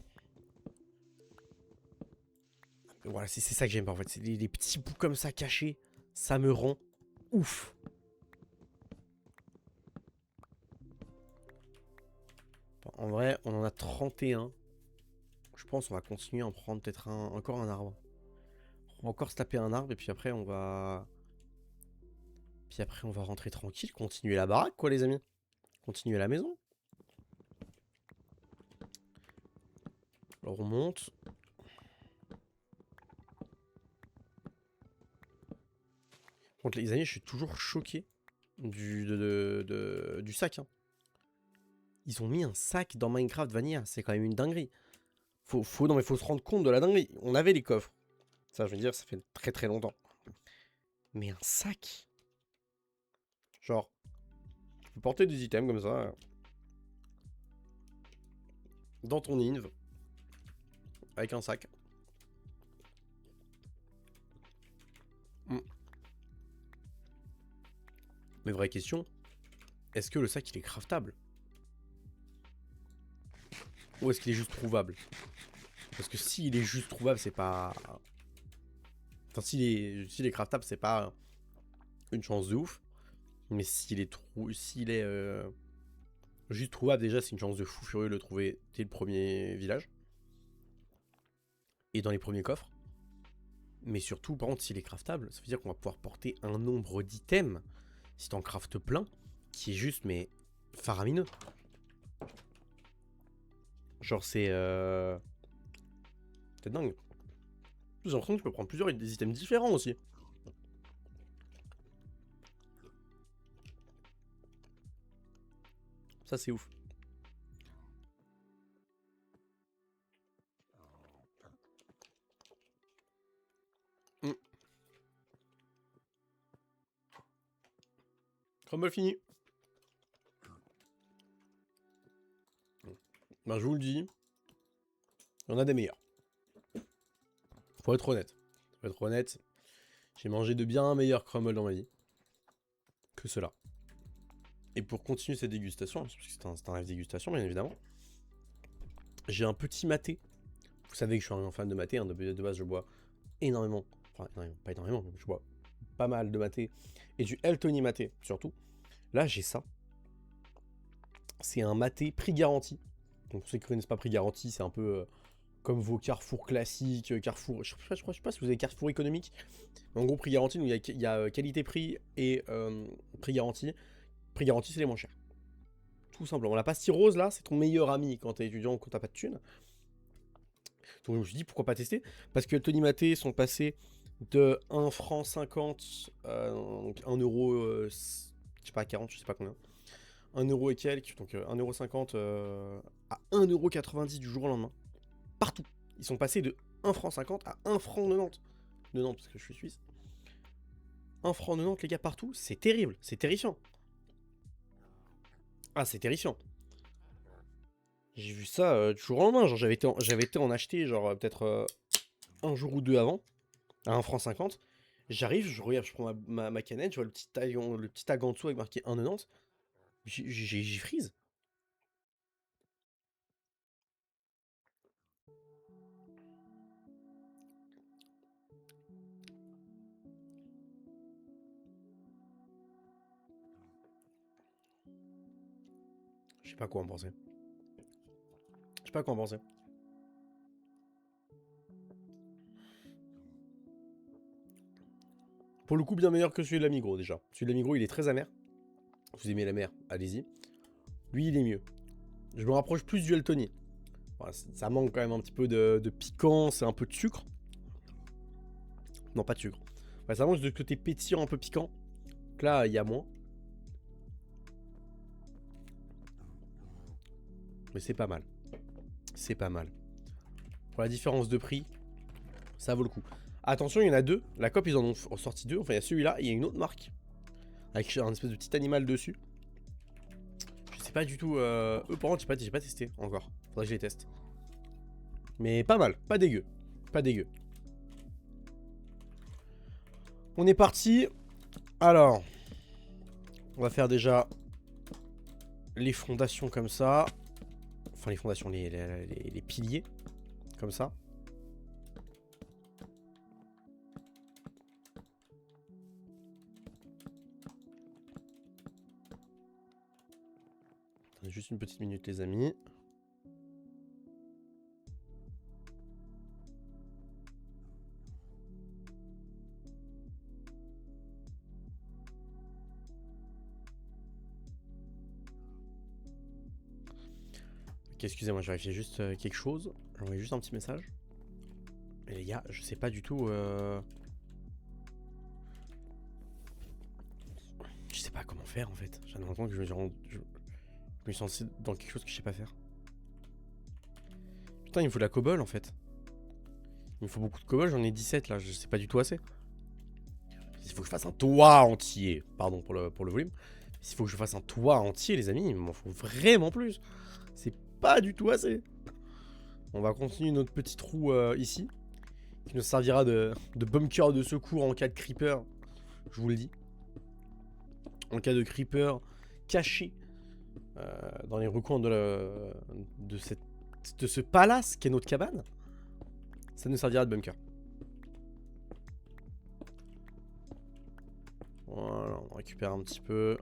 Voilà, c'est ça que j'aime pas en fait. C'est les petits bouts comme ça cachés. Ça me rend ouf. Bon, en vrai, on en a 31. Je pense qu'on va continuer à en prendre peut-être encore un arbre. On va encore se taper un arbre et puis après on va... Puis après on va rentrer tranquille, continuer la baraque quoi les amis. Continuer la maison. Alors on monte. Donc les amis, je suis toujours choqué du sac. Hein. Ils ont mis un sac dans Minecraft Vanilla, c'est quand même une dinguerie. Non mais faut se rendre compte de la dinguerie. On avait les coffres. Ça je veux dire, ça fait très très longtemps. Mais un sac. Genre, tu peux porter des items comme ça. Dans ton inv. Avec un sac. Mm. Mais vraie question, est-ce que le sac il est craftable? Ou est-ce qu'il est juste trouvable? Parce que s'il est juste trouvable, c'est pas... Enfin, s'il est craftable, c'est pas une chance de ouf. Mais s'il est juste trouvable, déjà, c'est une chance de fou furieux de le trouver dès le premier village. Et dans les premiers coffres. Mais surtout, par contre, s'il est craftable, ça veut dire qu'on va pouvoir porter un nombre d'items, si t'en craftes plein, qui est juste, mais, faramineux. Genre, c'est dingue. J'ai l'impression que tu peux prendre plusieurs des items différents aussi. Ça, c'est ouf. Mm. Crumble fini. Ben, je vous le dis, il y en a des meilleurs. Faut être honnête. Faut être honnête. J'ai mangé de bien meilleurs crumbles dans ma vie que cela. Et pour continuer cette dégustation, parce que c'est un live dégustation bien évidemment, j'ai un petit maté. Vous savez que je suis un fan de maté, hein, de base je bois énormément, enfin pas énormément, mais je bois pas mal de maté, et du El Tony maté surtout. Là j'ai ça, c'est un maté prix garanti. Donc pour ceux qui ne connaissent pas prix garanti, c'est un peu comme vos Carrefour classiques, Carrefour, je sais pas si vous avez Carrefour économique, mais en gros prix garanti, donc il y a qualité-prix et prix garanti. Prix garanti c'est les moins chers. Tout simplement. La pastille rose, là, c'est ton meilleur ami quand t'es étudiant ou quand t'as pas de thunes. Donc je me suis dit, pourquoi pas tester? Parce que le Tony Maté sont passés de 1 franc 50, donc 1 euro, je sais pas, 40, je sais pas combien. 1 euro et quelques, donc 1 euro 50 à 1 euro 90 du jour au lendemain. Partout. Ils sont passés de 1 franc 50 à 1 franc 90. 90, parce que je suis suisse. 1 franc 90, les gars, partout. C'est terrible, c'est terrifiant. Ah, c'est terrifiant. J'ai vu ça du jour au lendemain. Genre, j'avais été en acheter, genre, peut-être un jour ou deux avant, à 1 franc 50. J'arrive, je regarde, je prends ma canette, je vois le petit tag en dessous avec marqué 1,90. J'y freeze. Je sais pas quoi en penser. Je sais pas quoi en penser. Pour le coup, bien meilleur que celui de la Migros déjà. Celui de la Migros, il est très amer. Vous aimez la mer, allez-y. Lui, il est mieux. Je me rapproche plus du Eltony. Voilà, ça manque quand même un petit peu de piquant, c'est un peu de sucre. Non, pas de sucre. Ouais, ça manque de côté pétillant, un peu piquant. Donc là, il y a moins. Mais c'est pas mal. C'est pas mal. Pour la différence de prix, ça vaut le coup. Attention, il y en a deux. La COP, ils en ont sorti deux. Enfin, il y a celui-là et il y a une autre marque. Avec un espèce de petit animal dessus. Je sais pas du tout. Eux, par contre, j'ai pas testé encore. Faudrait que je les teste. Mais pas mal. Pas dégueu. Pas dégueu. On est parti. Alors. On va faire déjà les fondations comme ça. Enfin, les fondations, les piliers. Comme ça. Juste une petite minute, les amis. Ok, excusez-moi, je vérifiais juste quelque chose. J'envoie juste un petit message. Et les gars, je sais pas du tout. Je sais pas comment faire en fait. J'ai l'impression que je me suis lancé dans quelque chose que je sais pas faire. Putain, il me faut de la cobble en fait. Il me faut beaucoup de cobble, j'en ai 17 là, je sais pas du tout assez. Il faut que je fasse un toit entier. Pardon pour le volume. S'il faut que je fasse un toit entier, les amis, il m'en faut vraiment plus. C'est pas du tout assez. On va continuer notre petit trou ici. Qui nous servira de bunker de secours en cas de creeper. Je vous le dis. En cas de creeper caché dans les recoins de ce palace qu'est notre cabane. Ça nous servira de bunker. Voilà, on récupère un petit peu.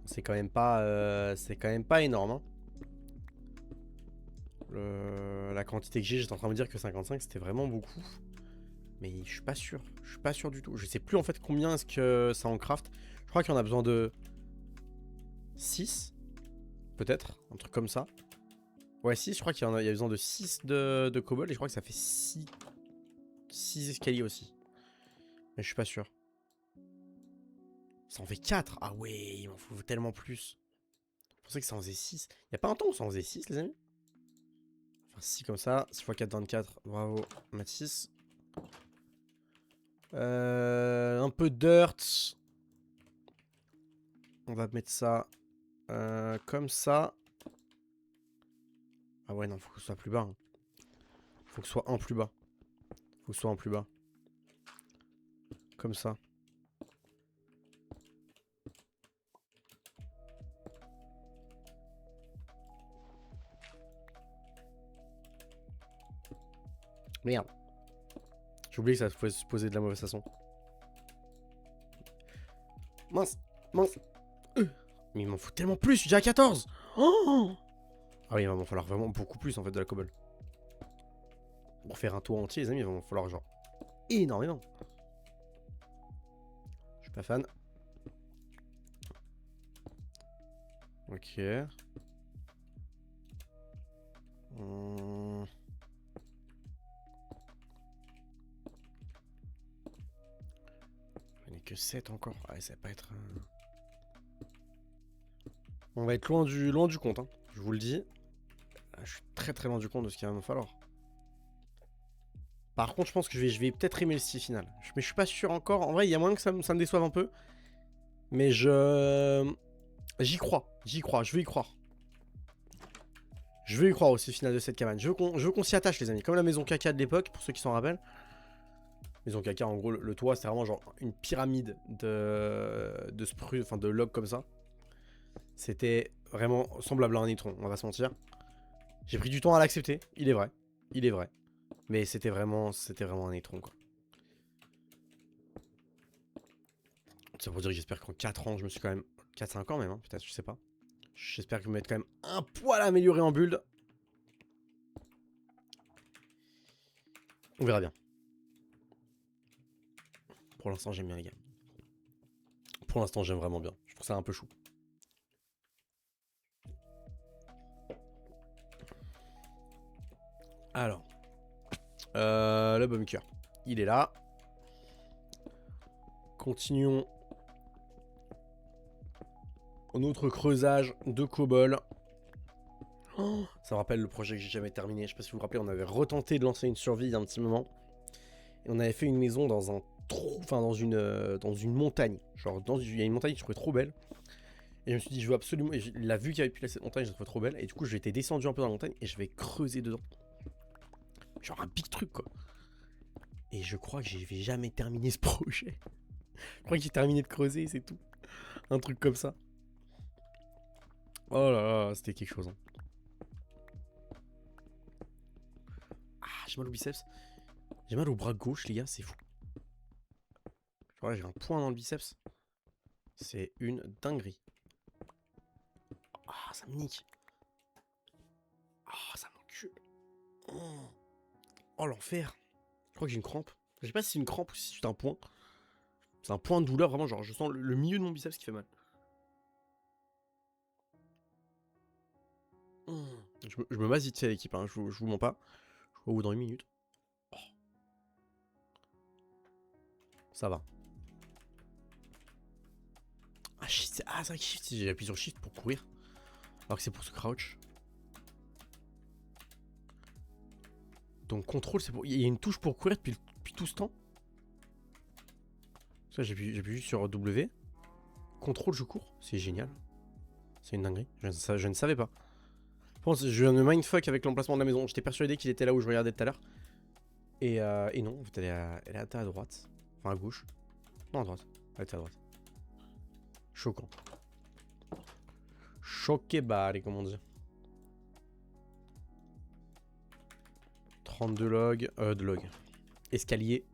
C'est quand même pas énorme. Hein. La quantité que j'étais en train de me dire que 55 c'était vraiment beaucoup. Mais je suis pas sûr. Je suis pas sûr du tout. Je sais plus en fait combien est-ce que ça en craft. Je crois qu'il y en a besoin de 6. Peut-être. Un truc comme ça. Ouais, 6. Je crois qu'il y a besoin de 6 de cobble. Et je crois que ça fait 6 escaliers aussi. Mais je suis pas sûr. Ça en fait 4. Ah ouais, il m'en faut tellement plus. Je pensais que ça en faisait 6. Il y a pas un temps où ça en faisait 6, les amis? Enfin, 6 comme ça. 6 x 4, 24. Bravo, Mathis. Un peu dirt. On va mettre ça Comme ça. Ah ouais, non, faut que ce soit plus bas. Hein. Faut que ce soit un plus bas. Faut que ce soit un plus bas. Comme ça. Merde. J'ai oublié que ça pouvait se poser de la mauvaise façon. Mince. Mince. Mais il m'en faut tellement plus, je suis déjà à 14. Oh, ah oui, il va m'en falloir vraiment beaucoup plus en fait de la cobble. Pour faire un tour entier, les amis, il va m'en falloir genre énormément. Je suis pas fan. Ok. J'en ai que 7 encore. Ouais, ça va pas être... On va être loin du compte, hein. Je vous le dis. Je suis très très loin du compte de ce qu'il va me falloir. Par contre, je pense que je vais peut-être aimer le style final. Mais je suis pas sûr encore. En vrai, il y a moyen que ça me déçoive un peu. Mais j'y crois. J'y crois. Je veux y croire. Je veux y croire au style final de cette cabane. Je veux qu'on s'y attache, les amis. Comme la maison caca de l'époque, pour ceux qui s'en rappellent. Maison caca, en gros, le toit, c'était vraiment genre une pyramide de sprues, enfin de logs comme ça. C'était vraiment semblable à un nitron, on va se mentir. J'ai pris du temps à l'accepter, il est vrai. Il est vrai. Mais c'était vraiment un nitron, quoi. Ça veut dire que j'espère qu'en 4 ans, je me suis quand même... 4-5 ans même, hein, peut-être, je sais pas. J'espère que je vais m'être quand même un poil amélioré en build. On verra bien. Pour l'instant, j'aime bien, les gars. Pour l'instant, j'aime vraiment bien. Je trouve ça un peu chou. Alors. Le bunker. Il est là. Continuons. Notre creusage de cobble. Oh, ça me rappelle le projet que j'ai jamais terminé. Je sais pas si vous vous rappelez, on avait retenté de lancer une survie il y a un petit moment. Et on avait fait une maison dans un trou, enfin dans une montagne. Genre, il y a une montagne que je trouvais trop belle. Et je me suis dit, je veux absolument. Et la vue qu'il y avait depuis cette montagne, je la trouvais trop belle. Et du coup, j'étais descendu un peu dans la montagne et je vais creuser dedans. Genre un big truc, quoi. Et je crois que j'ai jamais terminé ce projet. Je crois que j'ai terminé de creuser, c'est tout. Un truc comme ça. Oh là là, c'était quelque chose. Hein. Ah, j'ai mal au biceps. J'ai mal au bras gauche, les gars, c'est fou. Genre là, j'ai un point dans le biceps. C'est une dinguerie. Ah, ça me nique. Ah, ça m'encule. Oh, l'enfer. Je crois que j'ai une crampe. Je sais pas si c'est une crampe ou si c'est un point. C'est un point de douleur, vraiment, genre je sens le milieu de mon biceps qui fait mal. Je me base vite fait à l'équipe, hein. Je vous mens pas. Je vois au bout dans une minute. Oh. Ça va. Ah, shift, ah c'est vrai que shift, j'ai appuyé sur shift pour courir. Alors que c'est pour se crouch. Donc contrôle, c'est pour... Il y a une touche pour courir depuis tout ce temps. Ça, j'appuie juste sur W. Contrôle, je cours. C'est génial. C'est une dinguerie. Je ne savais pas. Je pense je viens de mindfuck avec l'emplacement de la maison. J'étais persuadé qu'il était là où je regardais tout à l'heure. Et non, en fait, elle est à droite. Enfin, à gauche. Non, à droite. Elle était à droite. Choquant. Choqué barré, comme on dit. 32 logs. De logs. Escalier.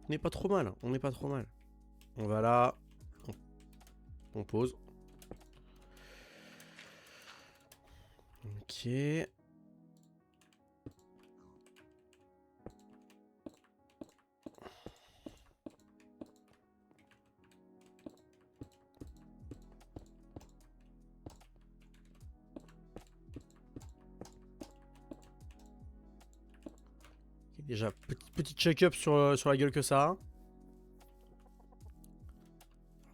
On n'est pas trop mal. On n'est pas trop mal. On va là. On pose. Ok. Déjà, petit check-up sur la gueule que ça a.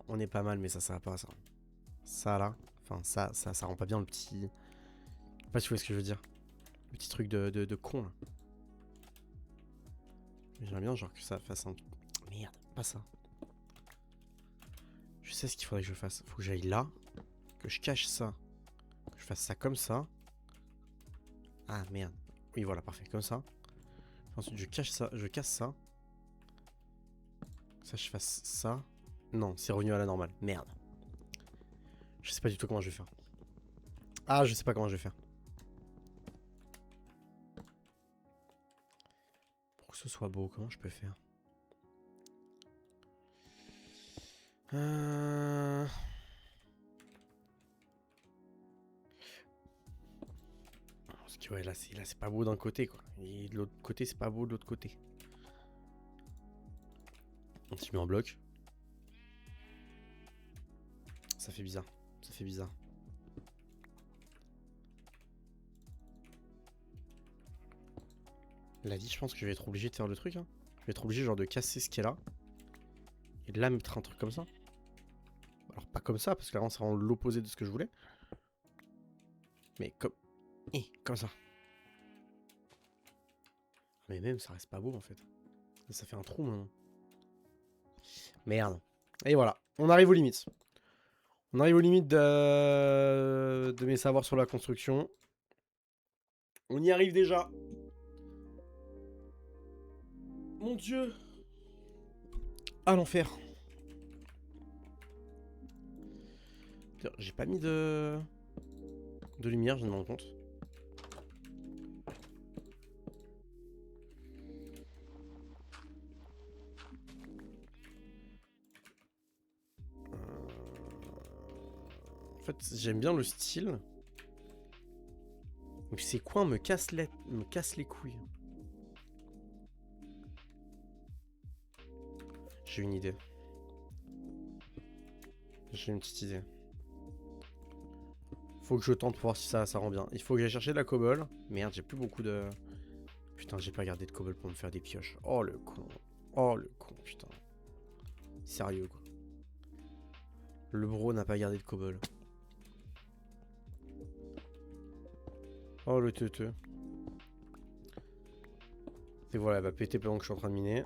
On est pas mal, mais ça va pas, ça. Ça, là. Enfin, ça rend pas bien le petit... Je sais pas si vous voyez ce que je veux dire. Le petit truc de con, là. Mais j'aimerais bien, genre, que ça fasse un... Merde, pas ça. Je sais ce qu'il faudrait que je fasse. Faut que j'aille là. que je cache ça, que je fasse ça comme ça. Ah merde. Oui voilà, parfait, comme ça. Ensuite je cache ça, je casse ça. Ça je fasse ça. Non, c'est revenu à la normale. Merde. Je sais pas du tout comment je vais faire. Ah, je sais pas comment je vais faire. Pour que ce soit beau, comment je peux faire? Parce que ouais, là c'est pas beau d'un côté quoi. Et de l'autre côté c'est pas beau de l'autre côté. On s'y met en bloc. Ça fait bizarre. Ça fait bizarre. La vie, je pense que je vais être obligé de faire le truc. Hein. Je vais être obligé genre de casser ce qui est là. Et de là mettre un truc comme ça. Alors pas comme ça, parce que là c'est vraiment l'opposé de ce que je voulais. Mais comme... comme ça. Mais même ça reste pas beau en fait. Ça fait un trou maintenant. Merde. Et voilà. On arrive aux limites. On arrive aux limites de mes savoirs sur la construction. On y arrive déjà. Mon Dieu. Ah l'enfer. J'ai pas mis de lumière, je viens de me rendre compte. En fait, j'aime bien le style. Mais ces coins me cassent les couilles. J'ai une idée. J'ai une petite idée. Faut que je tente pour voir si ça rend bien. Il faut que j'aille chercher de la cobble. Merde, j'ai plus beaucoup de... Putain, j'ai pas gardé de cobble pour me faire des pioches. Oh le con. Oh le con, putain. Sérieux quoi. Le bro n'a pas gardé de cobble. Oh le teuteux. Et voilà, elle va péter pendant que je suis en train de miner.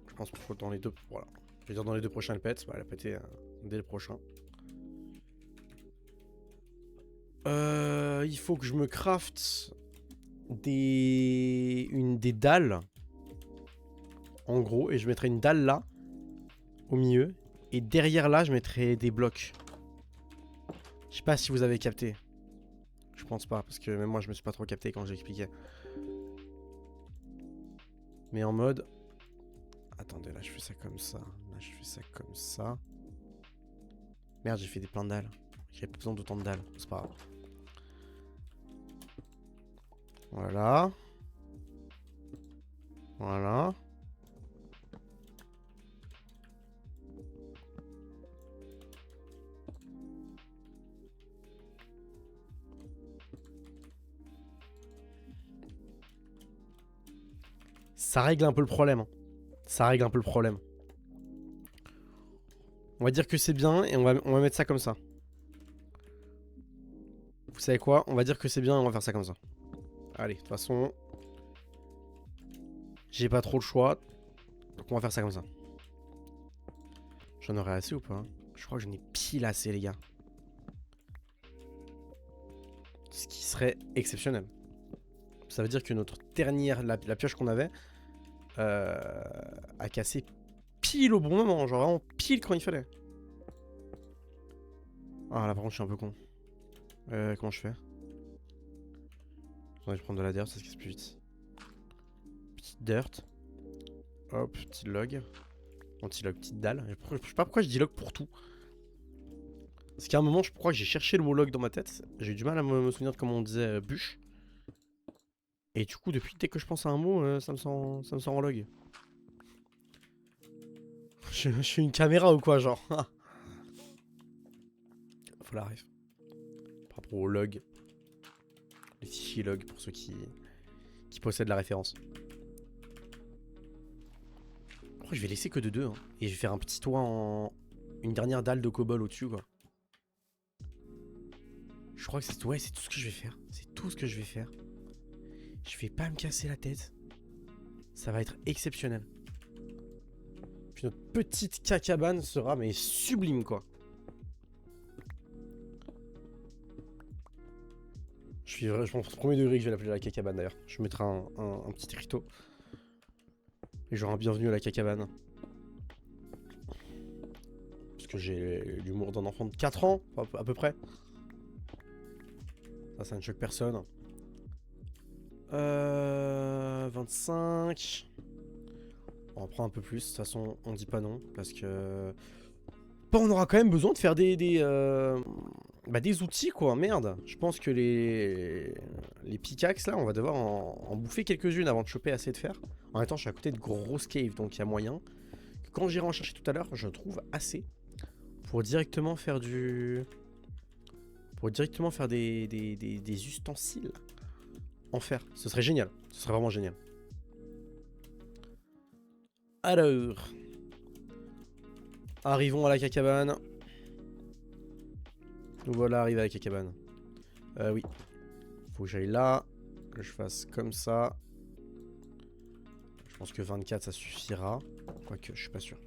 Je pense qu'il faut dans les deux... Voilà. Je vais dire dans les deux prochains elle pète. Bah, elle a pété dès le prochain. Il faut que je me crafte des dalles. En gros. Et je mettrai une dalle là. Au milieu. Et derrière là, je mettrai des blocs. Je sais pas si vous avez capté. Je pense pas. Parce que même moi, je me suis pas trop capté quand j'expliquais. Mais en mode... Attendez, là, je fais ça comme ça. Là, je fais ça comme ça. Merde, j'ai fait des plein de dalles. J'avais pas besoin d'autant de dalles. C'est pas grave. Voilà. Voilà. Ça règle un peu le problème. Hein. Ça règle un peu le problème. On va dire que c'est bien et on va mettre ça comme ça. Vous savez quoi? On va dire que c'est bien et on va faire ça comme ça. Allez, de toute façon... J'ai pas trop le choix. Donc on va faire ça comme ça. J'en aurai assez ou pas? Je crois que j'en ai pile assez, les gars. Ce qui serait exceptionnel. Ça veut dire que notre dernière... La pioche qu'on avait... a cassé pile au bon moment. Genre vraiment pile quand il fallait. Ah là par contre je suis un peu con. Comment je fais? Je vais prendre de la dirt, ça se casse plus vite. Petite dirt. Hop, petit log. Anti-log, petite dalle. Je sais pas pourquoi je dis log pour tout. Parce qu'à un moment, je crois que j'ai cherché le mot log dans ma tête. J'ai eu du mal à me souvenir de comment on disait bûche. Et du coup, depuis dès que je pense à un mot, ça me sent en log. Je suis une caméra ou quoi, genre? Faut la ref. Par rapport au log. Les fichiers log pour ceux qui possèdent la référence. Après, je vais laisser que de deux. Hein. Et je vais faire un petit toit en... Une dernière dalle de cobble au-dessus, quoi. Je crois que c'est... Ouais, c'est tout ce que je vais faire. C'est tout ce que je vais faire. Je vais pas me casser la tête. Ça va être exceptionnel. Puis notre petite cacabane sera, mais sublime, quoi. Je pense au premier degré que je vais l'appeler la cacabane d'ailleurs. Je mettrai un petit écriteau. Et genre un bienvenue à la cacabane. Parce que j'ai l'humour d'un enfant de 4 ans, à peu près. Ça ne choque personne. 25. On en prend un peu plus, de toute façon on dit pas non. Parce que... Bon, on aura quand même besoin de faire des outils quoi, merde. Je pense que les pickaxes là, on va devoir en bouffer quelques-unes avant de choper assez de fer. En même temps, je suis à côté de grosses caves, donc il y a moyen que quand j'irai en chercher tout à l'heure, je trouve assez pour directement faire du... Pour directement faire des ustensiles en fer. Ce serait génial, ce serait vraiment génial. Alors... Arrivons à la cacabane. Nous voilà arrivés à la cacabane. Oui. Faut que j'aille là. Que je fasse comme ça. Je pense que 24 ça suffira. Quoique, je suis pas sûr.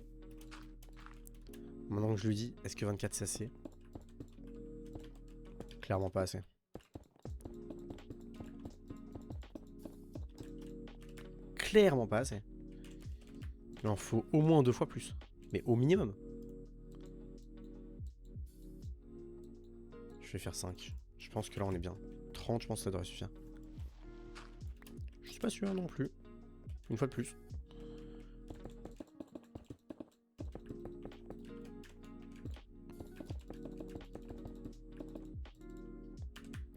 Maintenant que je lui dis, est-ce que 24 c'est assez? Clairement pas assez. Clairement pas assez. Il en faut au moins 2 fois plus. Mais au minimum. Je vais faire 5. Je pense que là on est bien. 30, je pense que ça devrait suffire. Je suis pas sûr non plus. Une fois de plus.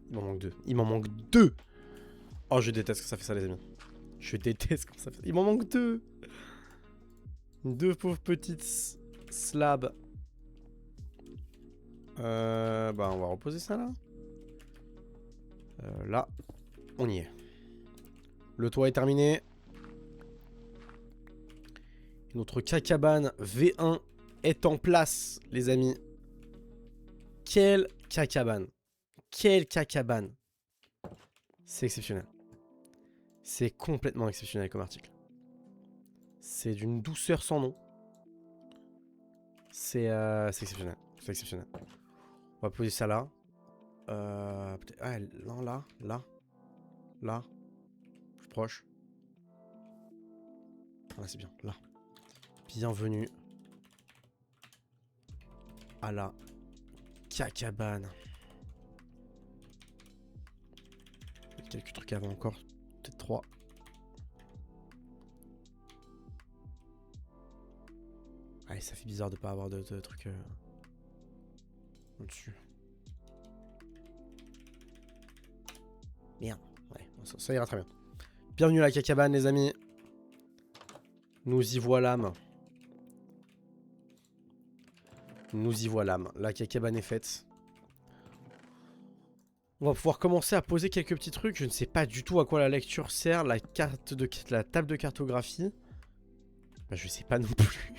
Il m'en manque 2. Il m'en manque 2. Oh, je déteste quand ça fait ça, les amis. Je déteste quand ça fait ça. Il m'en manque 2. 2 pauvres petites slabs. Bah, on va reposer ça là. Là, on y est. Le toit est terminé. Notre cacabane V1 est en place, les amis. Quelle cacabane. Quelle cacabane. C'est exceptionnel. C'est complètement exceptionnel comme article. C'est d'une douceur sans nom. C'est exceptionnel. C'est exceptionnel. On va poser ça là. Ah, non, là, là, là. Plus proche. Là, c'est bien. Là. Bienvenue à la cacabane. Quelques trucs avant encore. Peut-être 3. Allez, ça fait bizarre de pas avoir de trucs au-dessus. Merde. Ouais, ça ira très bien. Bienvenue à la cacabane, les amis. Nous y voilâmes. Nous y voilâmes. La cacabane est faite. On va pouvoir commencer à poser quelques petits trucs. Je ne sais pas du tout à quoi la lecture sert. La table de cartographie. Bah, je sais pas non plus.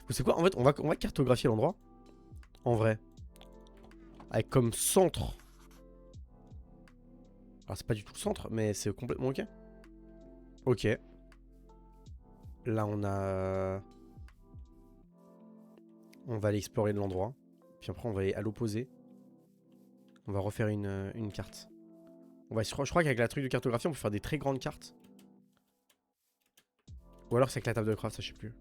Vous savez quoi? En fait, on va cartographier l'endroit. En vrai. Avec comme centre. Alors, c'est pas du tout le centre, mais c'est complètement ok. Ok. Là, on a... On va aller explorer l'endroit. Puis après, on va aller à l'opposé. On va refaire une carte. Je crois qu'avec la truc de cartographie, on peut faire des très grandes cartes. Ou alors c'est avec la table de craft, ça je sais plus.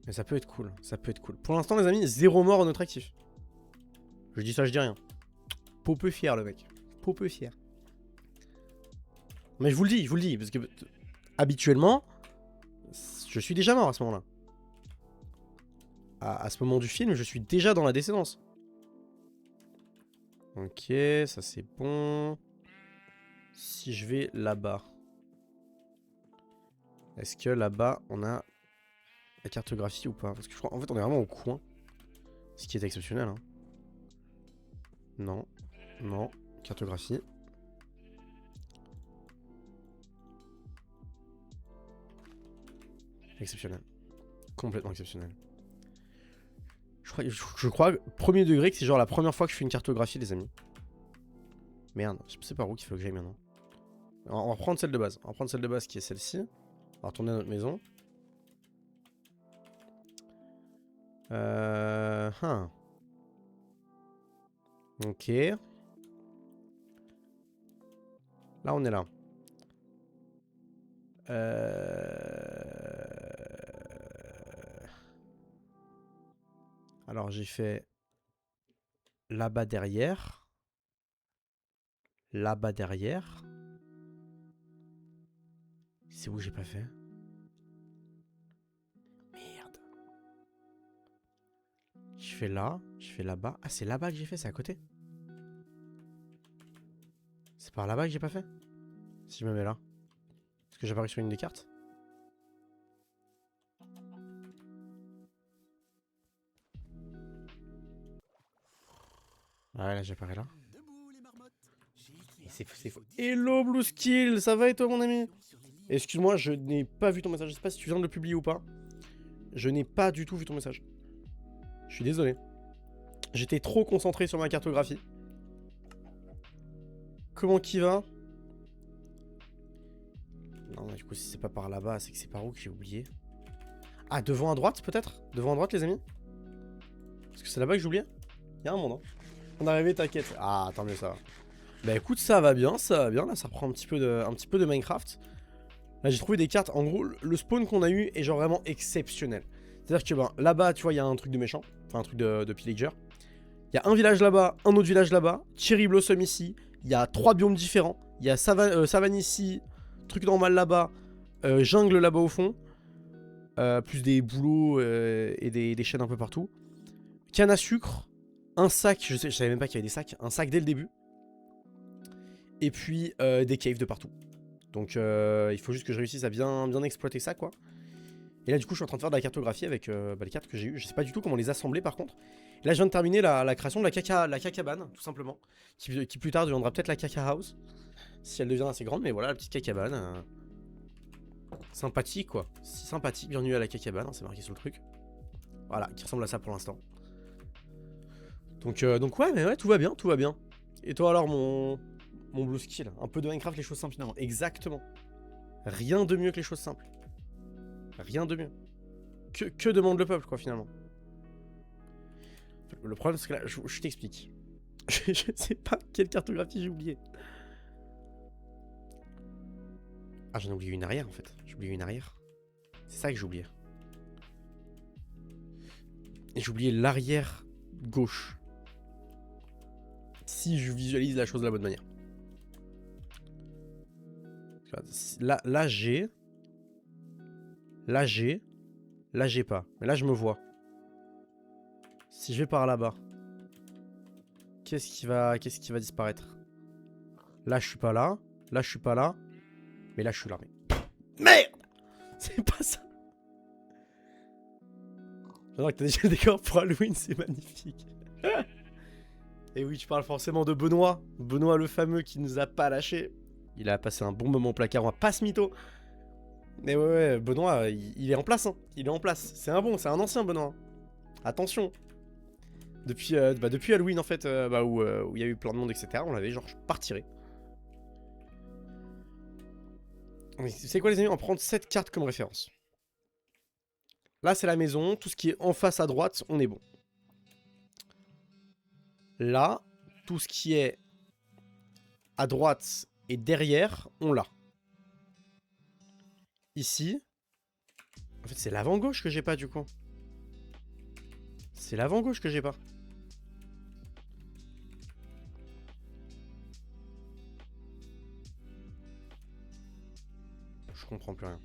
Mais ça peut être cool, ça peut être cool. Pour l'instant les amis, 0 mort en notre actif. Je dis ça, je dis rien. Peau peu fier le mec. Peau peu fier. Mais je vous le dis, parce que habituellement, je suis déjà mort à ce moment-là. À ce moment du film, je suis déjà dans la décédence. Ok, ça c'est bon. Si je vais là-bas. Est-ce que là-bas, on a la cartographie ou pas? Parce que je crois, en fait, on est vraiment au coin. Ce qui est exceptionnel. Hein. Non. Non. Cartographie. Exceptionnel. Complètement exceptionnel. Je crois, premier degré, que c'est genre la première fois que je fais une cartographie, les amis. Merde, je sais pas où qu'il faut que j'aille maintenant. On va prendre celle de base. On va prendre celle de base qui est celle-ci. On va retourner à notre maison. Ok. Là, on est là. Alors, j'ai fait là-bas derrière. Là-bas derrière. C'est où que j'ai pas fait? Merde. Je fais là, je fais là-bas. Ah, c'est là-bas que j'ai fait, c'est à côté. C'est par là-bas que j'ai pas fait? Si je me mets là. Est-ce que j'apparais sur une des cartes? Ah ouais, là j'apparais là. Et c'est faux. Hello Blue Skill, ça va et toi mon ami? Excuse-moi, je n'ai pas vu ton message. Je sais pas si tu viens de le publier ou pas. Je n'ai pas du tout vu ton message. Je suis désolé. J'étais trop concentré sur ma cartographie. Comment qui va? Non, du coup, si c'est pas par là-bas, c'est que c'est par où que j'ai oublié. Ah, devant à droite, peut-être? Devant à droite, les amis? Parce que c'est là-bas que j'ai oublié? Il y a un monde, hein. On est arrivé, t'inquiète. Ah, tant mieux, ça va. Bah écoute, ça va bien, ça va bien. Là, ça reprend un petit peu de Minecraft. Là, j'ai trouvé des cartes. En gros, le spawn qu'on a eu est genre vraiment exceptionnel. C'est-à-dire que ben, là-bas, tu vois, il y a un truc de méchant. Enfin, un truc de pillager. Il y a un village là-bas, un autre village là-bas. Cherry Blossom ici. Il y a 3 biomes différents. Il y a savane ici. Truc normal là-bas. Jungle là-bas au fond. Plus des bouleaux et des chaînes un peu partout. Canne à sucre. Un sac. Je savais même pas qu'il y avait des sacs. Un sac dès le début. Et puis des caves de partout. Donc il faut juste que je réussisse à bien exploiter ça, quoi. Et là du coup je suis en train de faire de la cartographie avec les cartes que j'ai eues. Je sais pas du tout comment les assembler par contre. Et là je viens de terminer la création de la cacabane, tout simplement. Qui plus tard deviendra peut-être la caca house. Si elle devient assez grande, mais voilà la petite cacabane. Sympathique quoi. Si sympathique, bienvenue à la cacabane, hein, c'est marqué sur le truc. Voilà, qui ressemble à ça pour l'instant. Donc ouais, mais ouais, tout va bien, tout va bien. Et toi alors mon blue skill? Un peu de Minecraft, les choses simples finalement. Exactement. Rien de mieux que les choses simples. Rien de mieux. Que demande le peuple, quoi, finalement. Le problème, c'est que là, je t'explique. Je sais pas quelle cartographie j'ai oublié. Ah, j'en ai oublié une arrière, en fait. J'ai oublié une arrière. C'est ça que j'ai oublié. Et j'ai oublié l'arrière gauche. Si je visualise la chose de la bonne manière. Là j'ai. Là j'ai. Là j'ai pas. Mais là je me vois. Si je vais par là-bas. Qu'est-ce qui va disparaître? Là je suis pas là. Là je suis pas là. Mais là je suis là. Merde! C'est pas ça. J'adore que t'as déjà le décor pour Halloween, c'est magnifique. Et oui, tu parles forcément de Benoît. Benoît le fameux qui nous a pas lâché. Il a passé un bon moment au placard, on va pas se mytho. Mais ouais, Benoît, il est en place, hein. Il est en place. C'est un ancien Benoît. Attention. Depuis Halloween, en fait, où il y a eu plein de monde, etc., on l'avait genre pas retiré. C'est quoi les amis? On va prendre cette carte comme référence. Là, c'est la maison. Tout ce qui est en face à droite, on est bon. Là, tout ce qui est à droite et derrière, on l'a. Ici. En fait, c'est l'avant-gauche que j'ai pas, du coup. C'est l'avant-gauche que j'ai pas. Je comprends plus rien.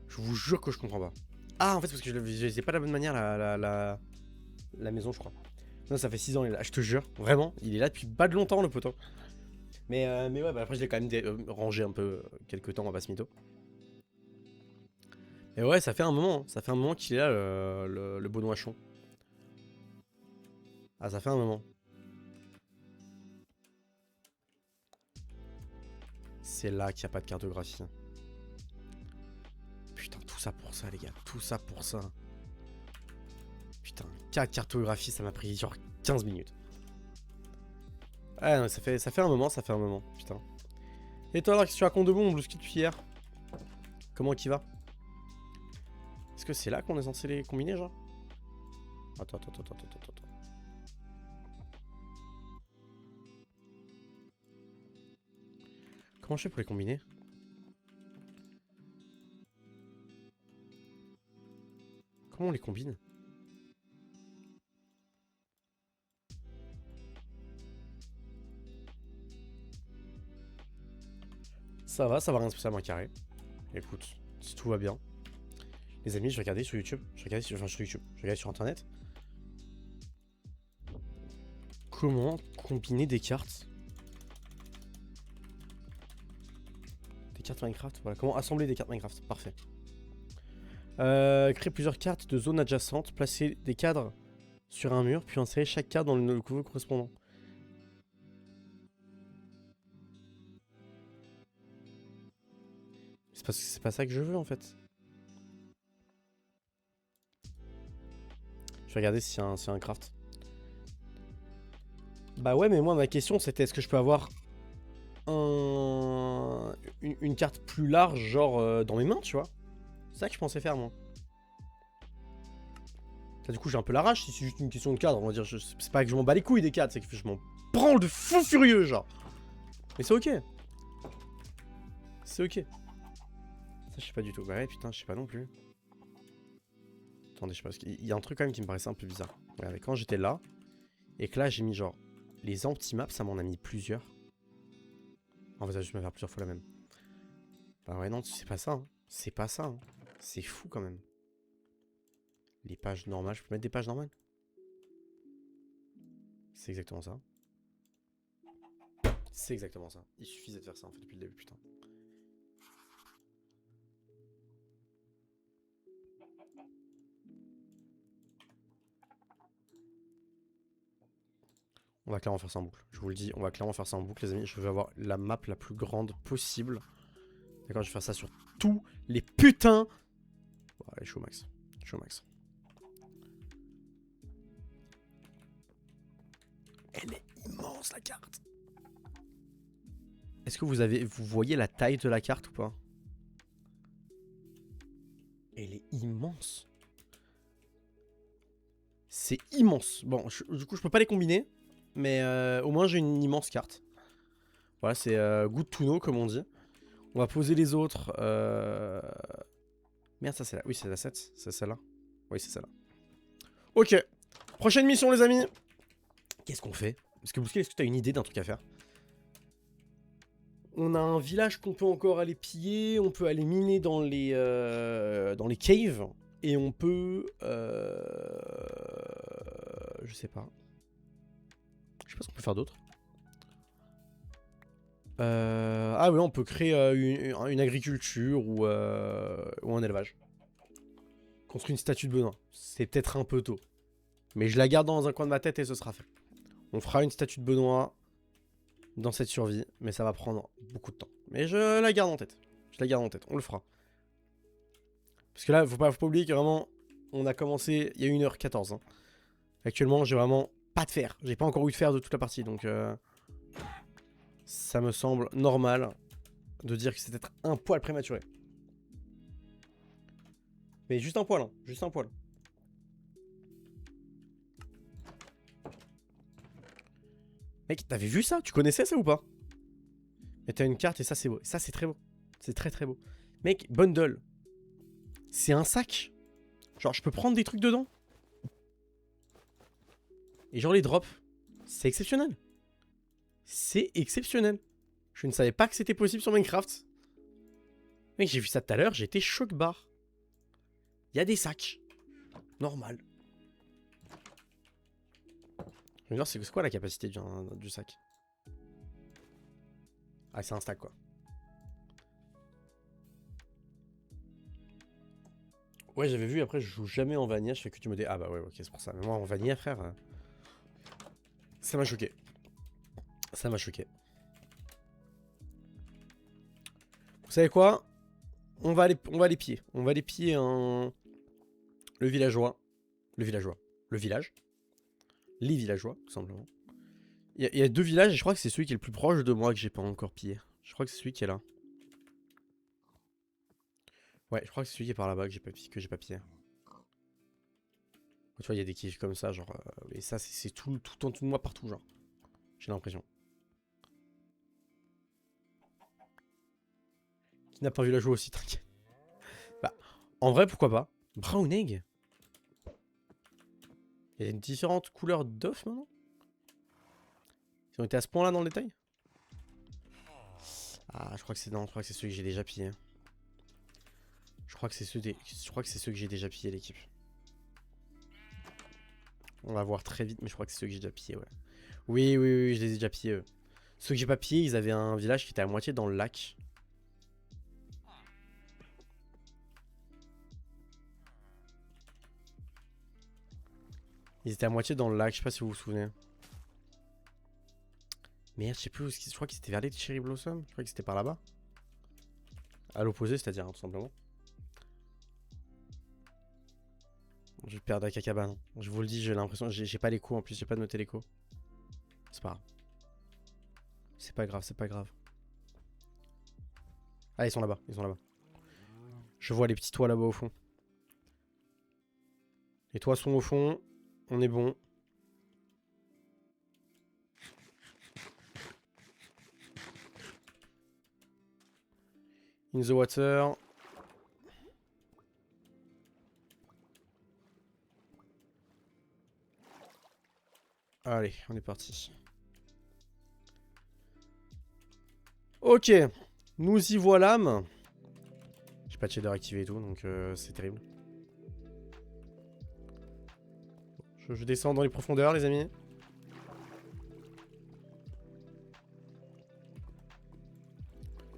Je vous jure que je comprends pas. Ah, en fait, parce que je ne visualisais pas de la bonne manière la maison, je crois. Non, ça fait 6 ans, il est là, je te jure. Vraiment, il est là depuis pas de longtemps, le poteau. Mais ouais, bah après, je l'ai quand même rangé un peu quelques temps, on va pas se mytho. Et ouais, ça fait un moment. Ça fait un moment qu'il est là, le beau noachon. Ah, ça fait un moment. C'est là qu'il n'y a pas de cartographie. Putain, tout ça pour ça, les gars. Tout ça pour ça. Putain, 4 cartographies, ça m'a pris genre 15 minutes. Ouais, non, ça fait un moment, putain. Et toi alors, qu'est-ce que tu racontes de bon, mon blue ski depuis hier? Comment qu'il va? Est-ce que c'est là qu'on est censé les combiner, genre? Attends. Comment je fais pour les combiner? Comment on les combine? Ça va rien spécialement carré. Écoute, si tout va bien. Les amis, je vais regarder sur YouTube. Je vais regarder sur, enfin, sur YouTube. Je vais regarder sur internet. Comment combiner des cartes? Des cartes Minecraft. Voilà, comment assembler des cartes Minecraft. Parfait. Créer plusieurs cartes de zones adjacentes. Placer des cadres sur un mur. Puis insérer chaque carte dans le couveau correspondant. C'est parce que c'est pas ça que je veux en fait. Je vais regarder s'il y a un craft. Bah ouais, mais moi ma question c'était est-ce que je peux avoir une carte plus large, genre dans mes mains, tu vois? C'est ça que je pensais faire moi. Là, du coup j'ai un peu la rage si c'est juste une question de cadre, on va dire. C'est pas que je m'en bats les couilles des cadres, c'est que je m'en branle de fou furieux, genre. Mais c'est ok. C'est ok. Ça je sais pas du tout. Bah ouais putain, je sais pas non plus. Attendez, je sais pas, parce qu'il y a un truc quand même qui me paraissait un peu bizarre. Regardez, quand j'étais là, et que là j'ai mis genre les anti-maps, ça m'en a mis plusieurs. En fait, ça va juste me faire plusieurs fois la même. Bah ouais, non, c'est pas ça. Hein. C'est pas ça. Hein. C'est fou quand même. Les pages normales, je peux mettre des pages normales? C'est exactement ça. C'est exactement ça. Il suffisait de faire ça en fait depuis le début, putain. On va clairement faire ça en boucle. Je vous le dis, on va clairement faire ça en boucle, les amis. Je veux avoir la map la plus grande possible. D'accord, je vais faire ça sur tous les putains. Bon, allez, je suis au max. Je suis au max. Elle est immense la carte. Est-ce que vous voyez la taille de la carte ou pas? Elle est immense. C'est immense. Bon, du coup, je peux pas les combiner. Mais au moins, j'ai une immense carte. Voilà, c'est good to know, comme on dit. On va poser les autres. Merde, ça c'est là. Oui, c'est la 7. C'est celle-là. Oui, c'est celle-là. Ok. Prochaine mission, les amis. Qu'est-ce qu'on fait? Est-ce que t'as une idée d'un truc à faire? On a un village qu'on peut encore aller piller. On peut aller miner dans les caves. Et on peut... je sais pas. Je sais pas ce qu'on peut faire d'autre. Ah oui, on peut créer une agriculture ou un élevage. Construire une statue de Benoît. C'est peut-être un peu tôt. Mais je la garde dans un coin de ma tête et ce sera fait. On fera une statue de Benoît dans cette survie. Mais ça va prendre beaucoup de temps. Mais je la garde en tête. Je la garde en tête. On le fera. Parce que là, faut pas oublier que vraiment, on a commencé il y a 1h14. Hein. Actuellement, j'ai vraiment pas de fer. J'ai pas encore eu de fer de toute la partie. Donc, ça me semble normal de dire que c'est peut-être un poil prématuré. Mais juste un poil, hein. Juste un poil. Mec, t'avais vu ça? Tu connaissais ça ou pas? Mais t'as une carte et ça c'est beau. Ça c'est très beau. C'est très très beau. Mec, bundle. C'est un sac. Genre je peux prendre des trucs dedans. Et genre les drops. C'est exceptionnel. C'est exceptionnel. Je ne savais pas que c'était possible sur Minecraft. Mec, j'ai vu ça tout à l'heure, j'ai été choc barre. Il y a des sacs. Normal. Je veux dire, c'est quoi la capacité du sac? Ah, c'est un stack quoi. Ouais, j'avais vu, après je joue jamais en vanilla, je fais que tu me dis. Ah bah ouais, ok, c'est pour ça. Mais moi en vanilla, frère, ça m'a choqué. Ça m'a choqué. Vous savez quoi? On va aller piller. On va aller piller le villageois. Le villageois. Le village. Les villageois, tout simplement. Il y a 2 villages et je crois que c'est celui qui est le plus proche de moi que j'ai pas encore pillé. Je crois que c'est celui qui est là. Ouais, je crois que c'est celui qui est par là-bas que j'ai pas pillé. Tu vois, il y a des kiffs comme ça, genre. Et ça, c'est tout en dessous de moi partout, genre. J'ai l'impression. Qui n'a pas vu la jouer aussi, t'inquiète. Bah, en vrai, pourquoi pas. Brown egg. Il y a différentes couleurs d'œufs maintenant. Ils ont été à ce point-là dans le détail. Ah, je crois que c'est non, je crois que c'est ceux que j'ai déjà pillés. Je crois que c'est ceux que j'ai déjà pillés, l'équipe. On va voir très vite, mais je crois que c'est ceux que j'ai déjà pillés, ouais. Oui, oui, oui, je les ai déjà pillés, eux. Ceux que j'ai pas pillés, ils avaient un village qui était à moitié dans le lac. Ils étaient à moitié dans le lac, je sais pas si vous vous souvenez. Merde, je sais plus où. Je crois qu'ils étaient vers les Cherry Blossom. Je crois que c'était par là-bas. À l'opposé, c'est-à-dire, hein, tout simplement. Je vais perdre la cacabane. Je vous le dis, j'ai l'impression. J'ai pas l'écho en plus, j'ai pas noté l'écho. C'est pas grave. C'est pas grave, c'est pas grave. Ah, ils sont là-bas, ils sont là-bas. Je vois les petits toits là-bas au fond. Les toits sont au fond. On est bon. In the water. Allez, on est parti. Ok, nous y voilà. J'ai pas de shader activé et tout, donc c'est terrible. Je descends dans les profondeurs, les amis.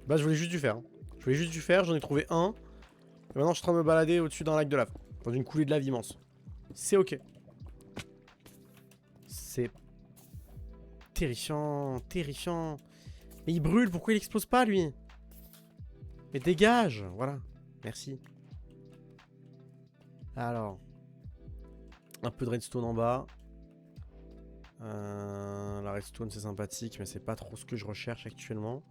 Bah, je voulais juste du fer. Je voulais juste du fer, j'en ai trouvé un. Et maintenant, je suis en train de me balader au-dessus d'un lac de lave. Dans une coulée de lave immense. C'est ok. C'est terrifiant, terrifiant. Mais il brûle, pourquoi il explose pas, lui? Mais dégage, voilà. Merci. Alors. Un peu de redstone en bas. La redstone, c'est sympathique, mais c'est pas trop ce que je recherche actuellement.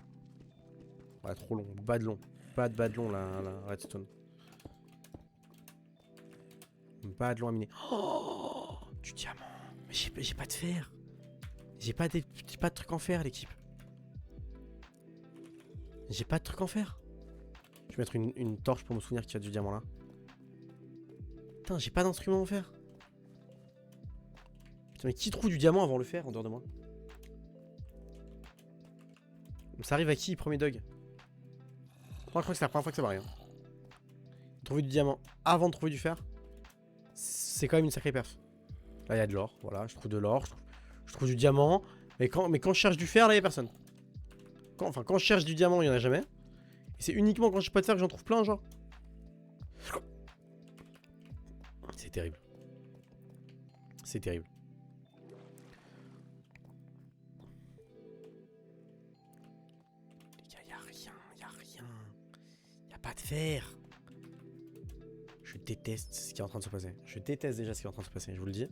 Ouais, trop long, bad long. Bad long, la redstone. Bad long à miner. Oh, du diamant. Mais j'ai pas de fer. J'ai pas de trucs en fer, l'équipe. J'ai pas de trucs en fer. Je vais mettre une torche pour me souvenir qu'il y a du diamant là. Putain, j'ai pas d'instrument en fer. Putain, mais qui trouve du diamant avant le fer en dehors de moi? Ça arrive à qui, premier dog? Je crois que c'est la première fois que ça m'arrive. Trouver du diamant avant de trouver du fer, c'est quand même une sacrée perf. Là, il y a de l'or. Voilà, je trouve de l'or. Je trouve du diamant. Mais quand je cherche du fer, là, il n'y a personne. Quand je cherche du diamant, il n'y en a jamais. Et c'est uniquement quand j'ai pas de fer que j'en trouve plein, genre. C'est terrible. C'est terrible. Les gars, y a rien. Y a rien. Y a pas de fer. Je déteste ce qui est en train de se passer. Je déteste déjà ce qui est en train de se passer, je vous le dis.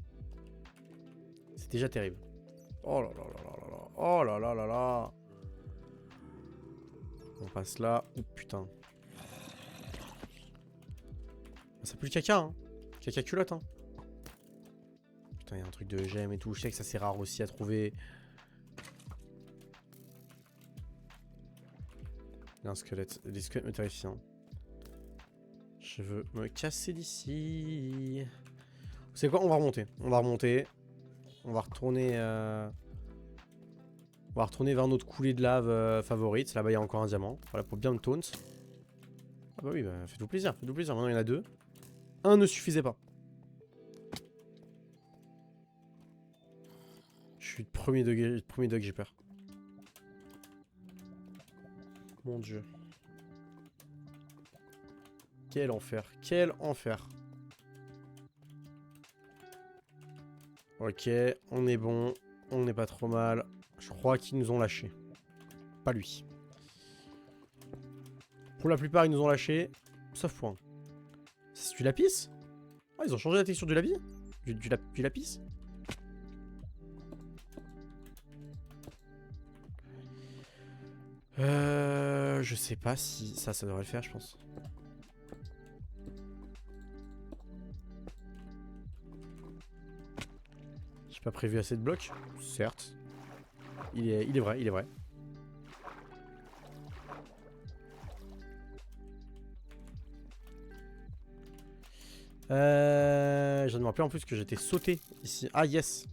C'est déjà terrible. Oh là là là là là là. Oh là là là là. On passe là. Oh putain. Ça pue le caca, hein. Caca culotte, hein. Putain, il y a un truc de gemme et tout. Je sais que ça c'est rare aussi à trouver. Il y a un squelette. Les squelettes me terrifient. Hein. Je veux me casser d'ici. Vous savez quoi? On va remonter. On va remonter. On va retourner. On va retourner vers notre coulée de lave favorite. Là-bas, il y a encore un diamant. Voilà, pour bien me taunt. Ah bah oui, bah, faites-vous plaisir. Faites-vous plaisir. Maintenant, il y en a deux. Un ne suffisait pas. Je suis de premier degré, j'ai peur. Mon dieu. Quel enfer. Quel enfer. Ok, on est bon. On n'est pas trop mal. Je crois qu'ils nous ont lâchés. Pas lui. Pour la plupart, ils nous ont lâchés. Sauf point. C'est du lapis? Ah, ils ont changé la texture du lapis? Du lapis? Je sais pas si... Ça devrait le faire, je pense. J'ai pas prévu assez de blocs. Certes. Il est vrai, il est vrai. Je viens de me rappeler en plus que j'étais sauté ici. Ah yes.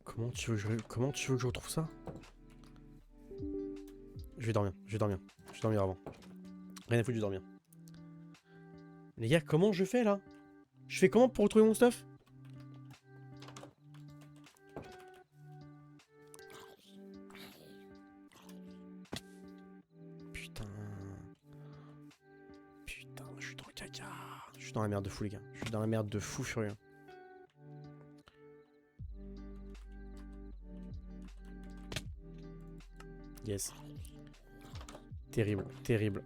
Comment tu veux que je retrouve ça? Je vais dormir, je vais dormir. Je vais dormir avant. Rien à foutre, je vais dormir. Les gars, comment je fais là? Je fais comment pour retrouver mon stuff? Putain. Putain, je suis dans le caca. Je suis dans la merde de fou les gars. Je suis dans la merde de fou furieux. Yes. Terrible, terrible.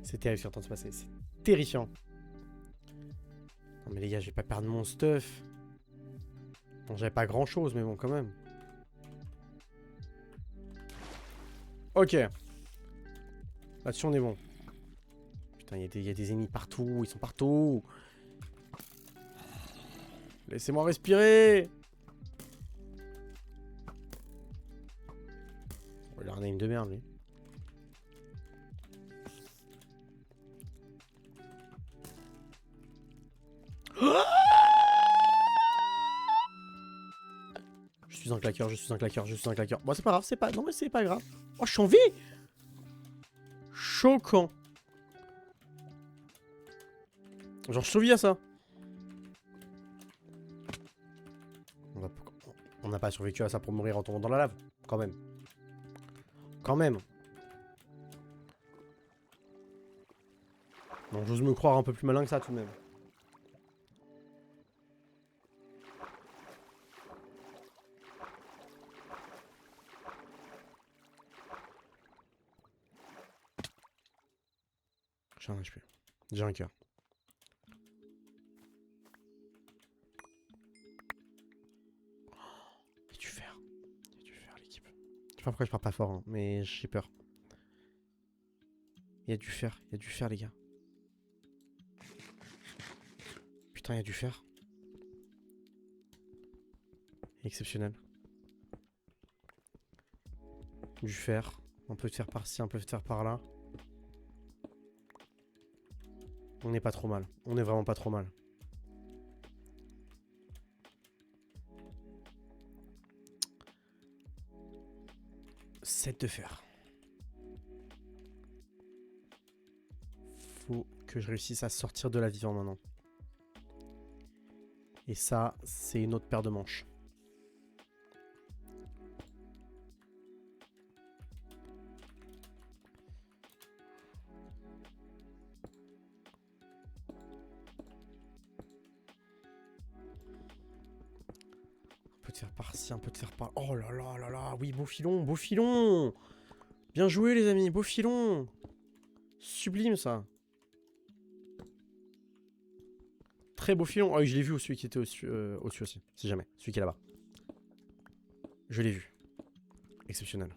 C'est terrifiant de se passer, c'est terrifiant. Non mais les gars, je vais pas perdre mon stuff. Bon, j'avais pas grand chose, mais bon, quand même. Ok. Là-dessus, on est bon. Putain, il y a des ennemis partout, ils sont partout. Laissez-moi respirer. Oh, il a un aim de merde, lui. Je suis un claqueur, je suis un claqueur, je suis un claqueur. Bon, c'est pas grave, c'est pas... Non, mais c'est pas grave. Oh, je suis en vie. Choquant. Genre, je survis à ça. On n'a pas survécu à ça pour mourir en tombant dans la lave. Quand même. Quand même. Bon, j'ose me croire un peu plus malin que ça tout de même. J'ai un HP. J'ai un cœur. Il y a du fer. Il y a du fer, l'équipe. Je sais pas pourquoi je pars pas fort, hein, mais j'ai peur. Il y a du fer. Il y a du fer, les gars. Putain, il y a du fer. Exceptionnel. Du fer. Un peu de fer par-ci, un peu de fer par-là. On n'est pas trop mal. On est vraiment pas trop mal. Set de fer. Faut que je réussisse à sortir de la vivant maintenant. Et ça, c'est une autre paire de manches. Un peu de fer par-ci, un peu de fer par... Oh là là là là, oui, beau filon, beau filon. Bien joué les amis, beau filon. Sublime ça. Très beau filon. Oh, je l'ai vu, celui qui était au-dessus aussi, si jamais. Celui qui est là-bas. Je l'ai vu. Exceptionnel.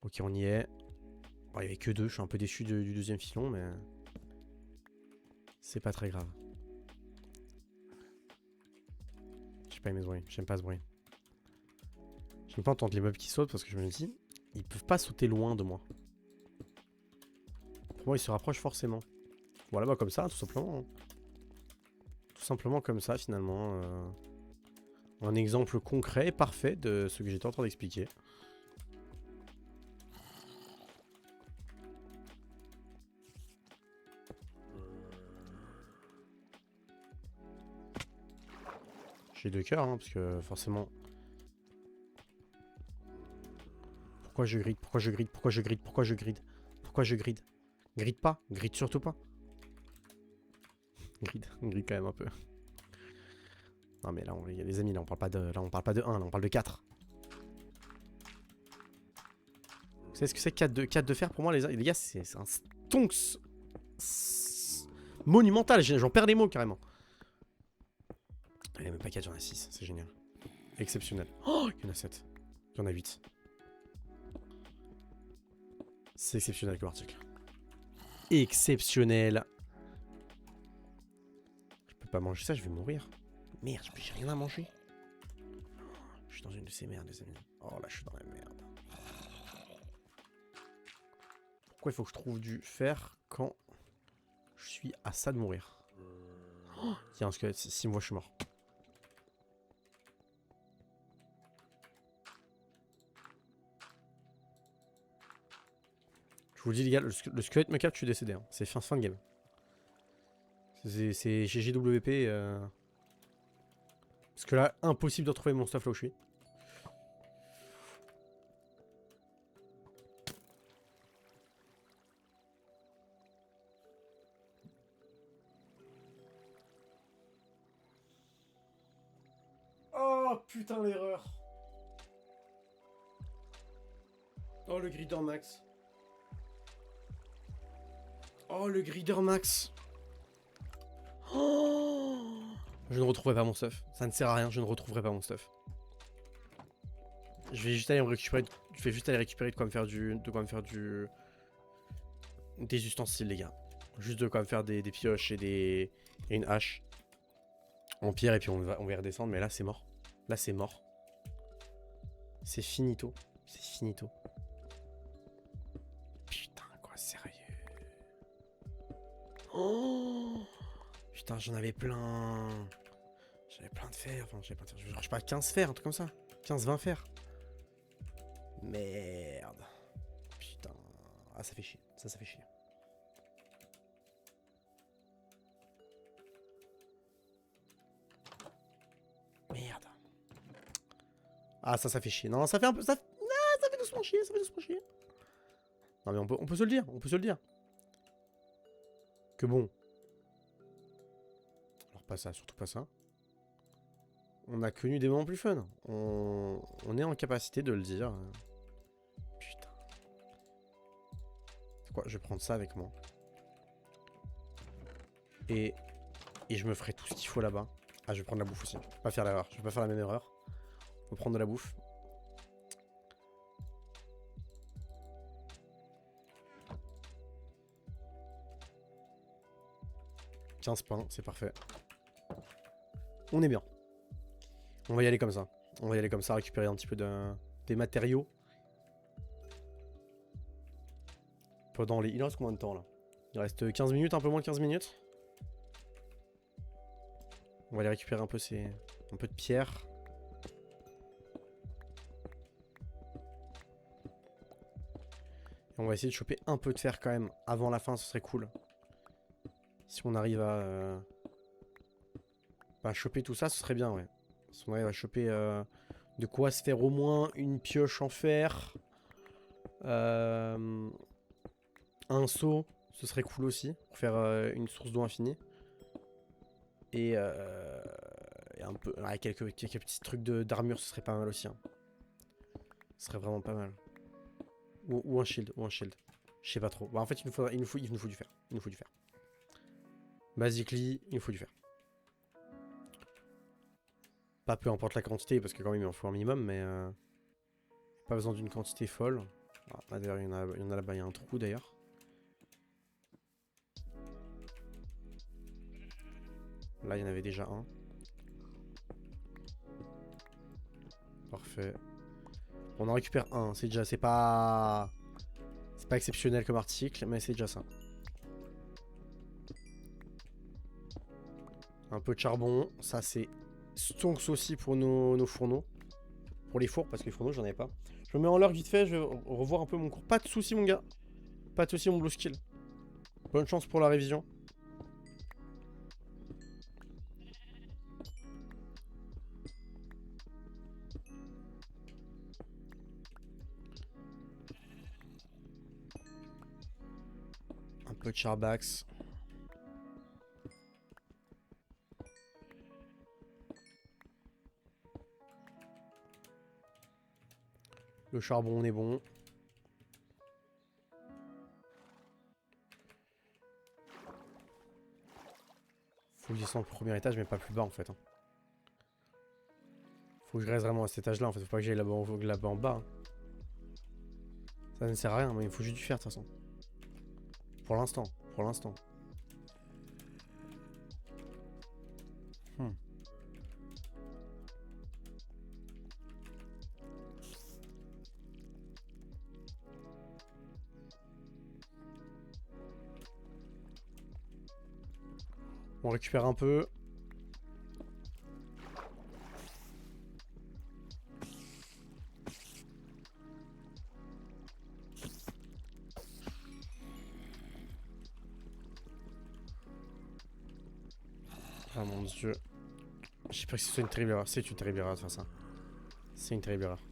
Ok, on y est. Bon, il n'y avait que deux. Je suis un peu déçu du deuxième filon, mais... c'est pas très grave. J'ai pas aimé ce bruit. J'aime pas ce bruit. J'aime pas entendre les meubles qui sautent parce que je me dis... ils peuvent pas sauter loin de moi. Pour moi, ils se rapprochent forcément. Voilà, bah comme ça, tout simplement. Tout simplement comme ça, finalement. Un exemple concret et parfait de ce que j'étais en train d'expliquer. J'ai deux cœurs, hein, parce que forcément... Pourquoi je grid? Pourquoi je grid? Pourquoi je grid? Pourquoi je grid? Pourquoi je grid? Grid pas? Grid surtout pas? Grid quand même un peu. Non mais là, il y a des amis, là on parle pas de, là, on parle pas de 1, là on parle de 4. Vous savez ce que c'est 4 de fer pour moi les gars? C'est un stonks monumental, j'en perds les mots carrément. Il n'y a même pas 4, j'en ai 6, c'est génial. Exceptionnel. Oh, il y en a 7. Il y en a 8. C'est exceptionnel comme article. Exceptionnel. Je peux pas manger ça, je vais mourir. Merde, j'ai rien à manger. Je suis dans une de ces merdes, les amis. Oh là, je suis dans la merde. Pourquoi il faut que je trouve du fer quand je suis à ça de mourir? Oh, il y a un squelette, 6 mois je suis mort. Je vous le dis les gars, le squelette me capte, je suis décédé. Hein. C'est fin de game. C'est GGWP. Parce que là, impossible de retrouver mon stuff là où je suis. Oh putain l'erreur. Oh le grider max. Oh le grider max. Oh, je ne retrouverai pas mon stuff. Ça ne sert à rien, je ne retrouverai pas mon stuff. Je vais juste aller me récupérer. Je vais juste aller récupérer de quoi me faire des ustensiles les gars. Juste de quoi me faire des pioches et une hache. En pierre et puis on va y redescendre, mais là c'est mort. Là c'est mort. C'est finito. C'est finito. Putain, quoi, sérieux. Oh putain, j'en avais plein. J'avais plein de fer. Enfin, j'avais plein de fer. Je sais pas, 15 fers, un truc comme ça. 15-20 fers. Merde. Putain. Ah, ça fait chier. Ça fait chier. Merde. Ah, ça fait chier. Non, ça fait un peu... Ça fait doucement chier, ça fait doucement chier. Non, mais on peut se le dire, on peut se le dire. Que bon. Alors, pas ça, surtout pas ça. On a connu des moments plus fun. On est en capacité de le dire. Putain. C'est quoi? Je vais prendre ça avec moi. Et je me ferai tout ce qu'il faut là-bas. Ah, je vais prendre la bouffe aussi. Je vais pas faire l'erreur. Je vais pas faire la même erreur. On va prendre de la bouffe. « 15 pains, c'est parfait. On est bien. On va y aller comme ça. On va y aller comme ça, récupérer un petit peu des matériaux. Pendant les... Il reste combien de temps là? Il reste 15 minutes, un peu moins de 15 minutes. On va aller récupérer un peu un peu de pierre. Et on va essayer de choper un peu de fer quand même avant la fin, ce serait cool. Si on arrive à choper tout ça, ce serait bien, ouais. Si on arrive à choper de quoi se faire au moins une pioche en fer. Un seau, ce serait cool aussi, pour faire une source d'eau infinie. Et un peu, ouais, quelques petits trucs d'armure, ce serait pas mal aussi. Hein. Ce serait vraiment pas mal. Ou un shield, Je sais pas trop. Bah, en fait, il nous faut du fer. Il nous faut du fer. Basically, il nous faut du fer. Pas peu importe la quantité, parce que quand même il en faut un minimum, mais pas besoin d'une quantité folle. Ah, d'ailleurs, il y en a là-bas, il y a un trou d'ailleurs. Là, il y en avait déjà un. Parfait. On en récupère un, c'est déjà, c'est pas exceptionnel comme article, mais c'est déjà ça. Un peu de charbon, ça c'est stonks aussi pour nos fourneaux. Pour les fours, parce que les fourneaux, j'en avais pas. Je me mets en lurk vite fait, je vais revoir un peu mon cours. Pas de soucis, mon gars. Pas de soucis, mon blue skill. Bonne chance pour la révision. Un peu de charbax. Le charbon, on est bon. Faut que je descende au premier étage, mais pas plus bas en fait. Hein. Faut que je reste vraiment à cet étage-là en fait. Faut pas que j'aille là-bas en bas. Hein. Ça ne sert à rien, mais il me faut juste du fer de toute façon. Pour l'instant, pour l'instant. On récupère un peu. Ah mon dieu. Je sais pas si c'est une terrible erreur. C'est une terrible erreur de faire ça. C'est une terrible erreur.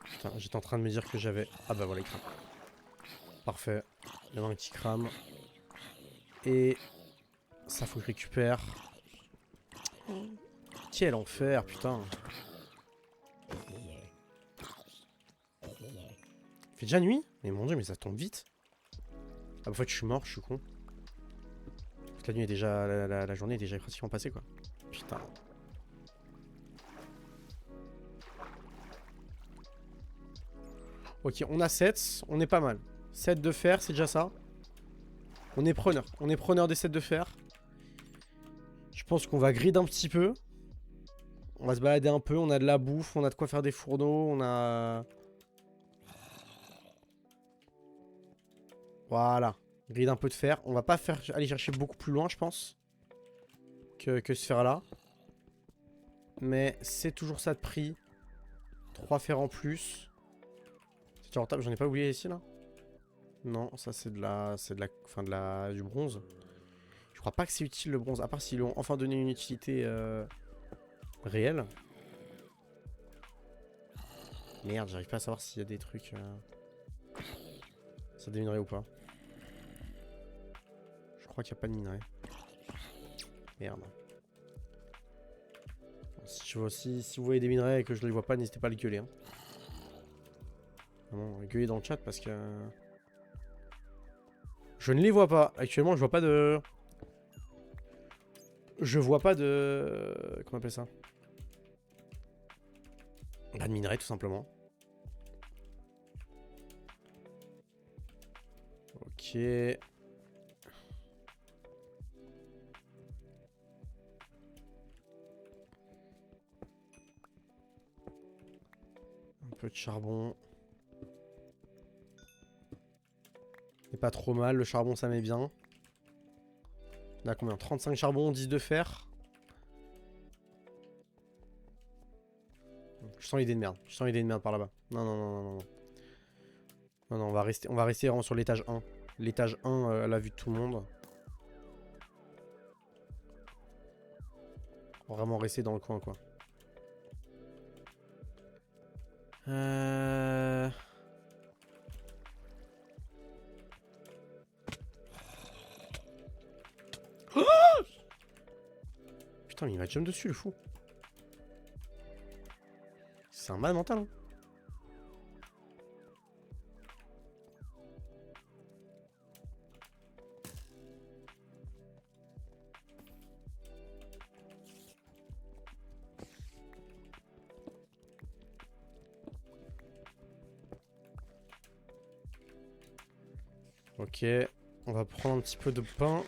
Putain, j'étais en train de me dire que j'avais... Ah bah voilà, il crame. Parfait. Il y en a un qui crame. Et... ça faut que je récupère. Quel enfer, putain. Il fait déjà nuit? Mais mon dieu, mais ça tombe vite. Ah, en fait, je suis mort, je suis con. Parce que la nuit est déjà... La journée est déjà pratiquement passée, quoi. Putain. Ok, on a 7. On est pas mal. 7 de fer, c'est déjà ça. On est preneur. On est preneur des 7 de fer. Je pense qu'on va grid un petit peu. On va se balader un peu. On a de la bouffe. On a de quoi faire des fourneaux. On a... Voilà. Grid un peu de fer. On va pas faire aller chercher beaucoup plus loin, je pense. Que ce fer-là. Mais c'est toujours ça de prix. 3 fers en plus. C'est déjà rentable. J'en ai pas oublié ici, là? Non, ça c'est de la... C'est de la... Enfin, du bronze. Je crois pas que c'est utile, le bronze. À part s'ils lui ont enfin donné une utilité... réelle. Merde, j'arrive pas à savoir s'il y a des trucs... Ça déminerait ou pas. Je crois qu'il n'y a pas de minerai. Merde. Si vous voyez des minerais et que je ne les vois pas, n'hésitez pas à les gueuler. Hein. Vraiment, gueuler dans le chat parce que... Je ne les vois pas. Actuellement, je vois pas de... Je vois pas de... Comment on appelle ça? Pas de minerai, tout simplement. Ok. Un peu de charbon. C'est pas trop mal, le charbon ça met bien. On a combien? 35 charbon, 10 de fer. Je sens l'idée de merde. Je sens l'idée de merde par là-bas. Non, non, non, non, non. Non, non, on va rester vraiment sur l'étage 1. L'étage 1 à la vue de tout le monde. On va vraiment rester dans le coin, quoi. Putain, mais il m'a jump dessus, le fou. C'est un mal mental, hein. Ok, on va prendre un petit peu de pain.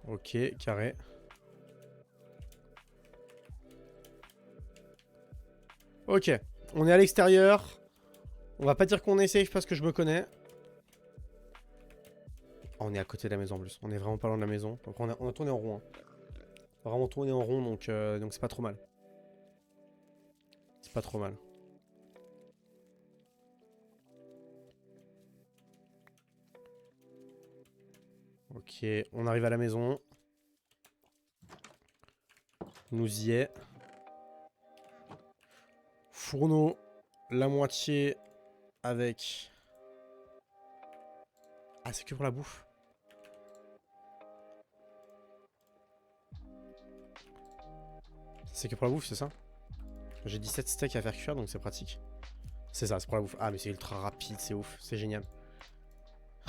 Ok, carré. Ok, on est à l'extérieur. On va pas dire qu'on est safe parce que je me connais. Oh, on est à côté de la maison en plus. On est vraiment pas loin de la maison. Donc on a tourné en rond. Hein. On a vraiment tourné en rond, donc c'est pas trop mal. C'est pas trop mal. Ok, on arrive à la maison. Nous y est. Fourneau, la moitié avec... Ah, c'est que pour la bouffe. C'est que pour la bouffe, c'est ça? J'ai 17 steaks à faire cuire, donc c'est pratique. C'est ça, c'est pour la bouffe. Ah, mais c'est ultra rapide, c'est ouf, c'est génial.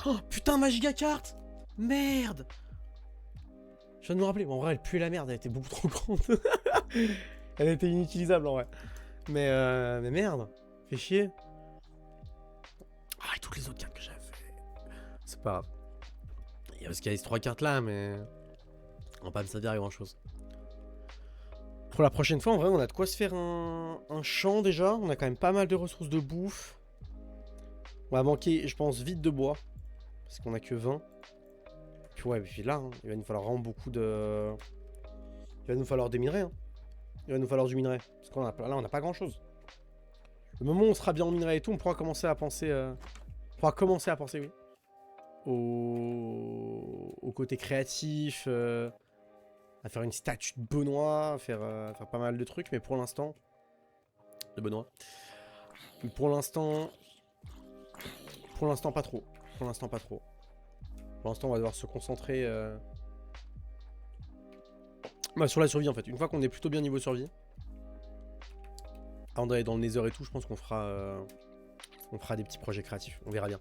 Oh, putain, ma giga carte. Merde. Je viens de me rappeler, mais en vrai, elle puait la merde, elle était beaucoup trop grande. Elle était inutilisable, en vrai. Mais merde, fait chier. Ah, et toutes les autres cartes que j'avais fait. C'est pas grave. Parce qu'il y a ces 3 cartes là, mais on va pas me servir à grand chose. Pour la prochaine fois, en vrai, on a de quoi se faire un champ déjà. On a quand même pas mal de ressources de bouffe. On va manquer, je pense, vite de bois. Parce qu'on a que 20. Puis ouais, puis là, hein, il va nous falloir vraiment beaucoup de... Il va nous falloir des minerais. Hein. Il va nous falloir du minerai. Parce qu'on a, là, on n'a pas grand chose. Le moment où on sera bien en minerai et tout, on pourra commencer à penser... On pourra commencer à penser, oui. Au côté créatif, à faire une statue de Benoît, à faire pas mal de trucs, mais pour l'instant... De Benoît. Mais pour l'instant, pas trop. Pour l'instant, pas trop. Pour l'instant, on va devoir se concentrer bah, sur la survie, en fait. Une fois qu'on est plutôt bien niveau survie, avant d'aller dans le Nether et tout, je pense qu'on fera des petits projets créatifs. On verra bien.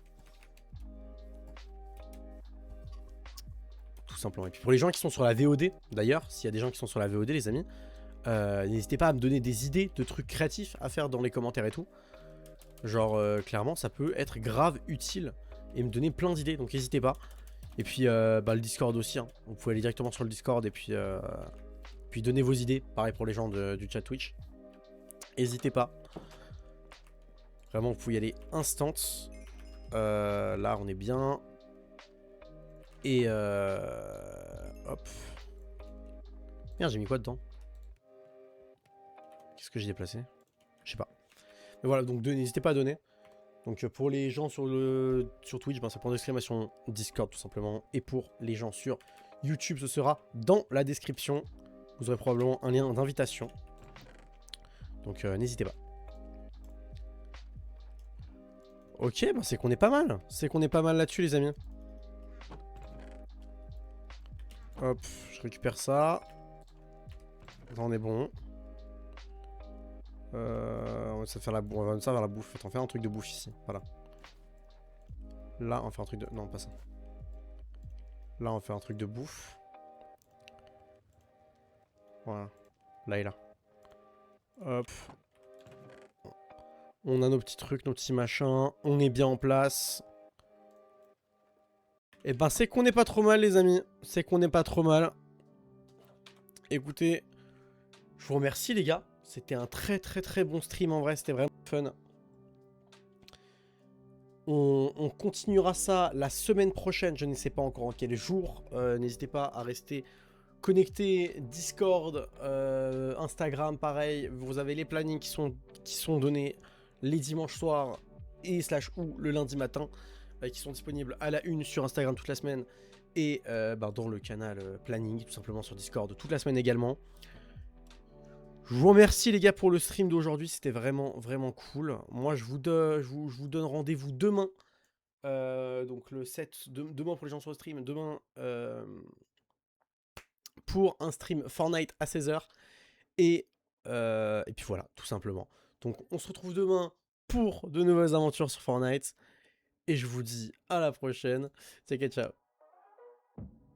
Tout simplement. Et puis pour les gens qui sont sur la VOD, d'ailleurs, s'il y a des gens qui sont sur la VOD, les amis, n'hésitez pas à me donner des idées de trucs créatifs à faire dans les commentaires et tout. Genre, clairement, ça peut être grave utile et me donner plein d'idées, donc n'hésitez pas. Et puis, bah, le Discord aussi, hein. Vous pouvez aller directement sur le Discord et puis donner vos idées. Pareil pour les gens du chat Twitch. N'hésitez pas. Vraiment, vous pouvez y aller instant. Là, on est bien. Et hop. Merde, j'ai mis quoi dedans? Qu'est-ce que j'ai déplacé? Je sais pas. Mais voilà, donc n'hésitez pas à donner. Donc pour les gens sur Twitch, ben, c'est point d'exclamation Discord tout simplement. Et pour les gens sur YouTube, ce sera dans la description. Vous aurez probablement un lien d'invitation. Donc n'hésitez pas. Ok, ben c'est qu'on est pas mal. C'est qu'on est pas mal là-dessus les amis. Hop, je récupère ça. Ça on est bon. On va faire la bouffe. On va faire un truc de bouffe ici. Voilà. Là, on va faire un truc de... Non, pas ça. Là, on va faire un truc de bouffe. Voilà. Là et là. Hop. On a nos petits trucs, nos petits machins. On est bien en place. Et ben, c'est qu'on n'est pas trop mal, les amis. C'est qu'on n'est pas trop mal. Écoutez, je vous remercie, les gars. C'était un très bon stream, en vrai. C'était vraiment fun. On continuera ça la semaine prochaine. Je ne sais pas encore en quel jour. N'hésitez pas à rester connecté. Discord, Instagram, pareil. Vous avez les plannings qui sont donnés les dimanches soirs et / ou le lundi matin. Qui sont disponibles à la une sur Instagram toute la semaine. Et dans le canal planning, tout simplement sur Discord toute la semaine également. Je vous remercie les gars pour le stream d'aujourd'hui, c'était vraiment cool. Moi je vous donne rendez-vous demain. Donc le 7, demain pour les gens sur le stream, demain pour un stream Fortnite à 16h. Et puis voilà, tout simplement. Donc on se retrouve demain pour de nouvelles aventures sur Fortnite. Et je vous dis à la prochaine. Ciao, ciao.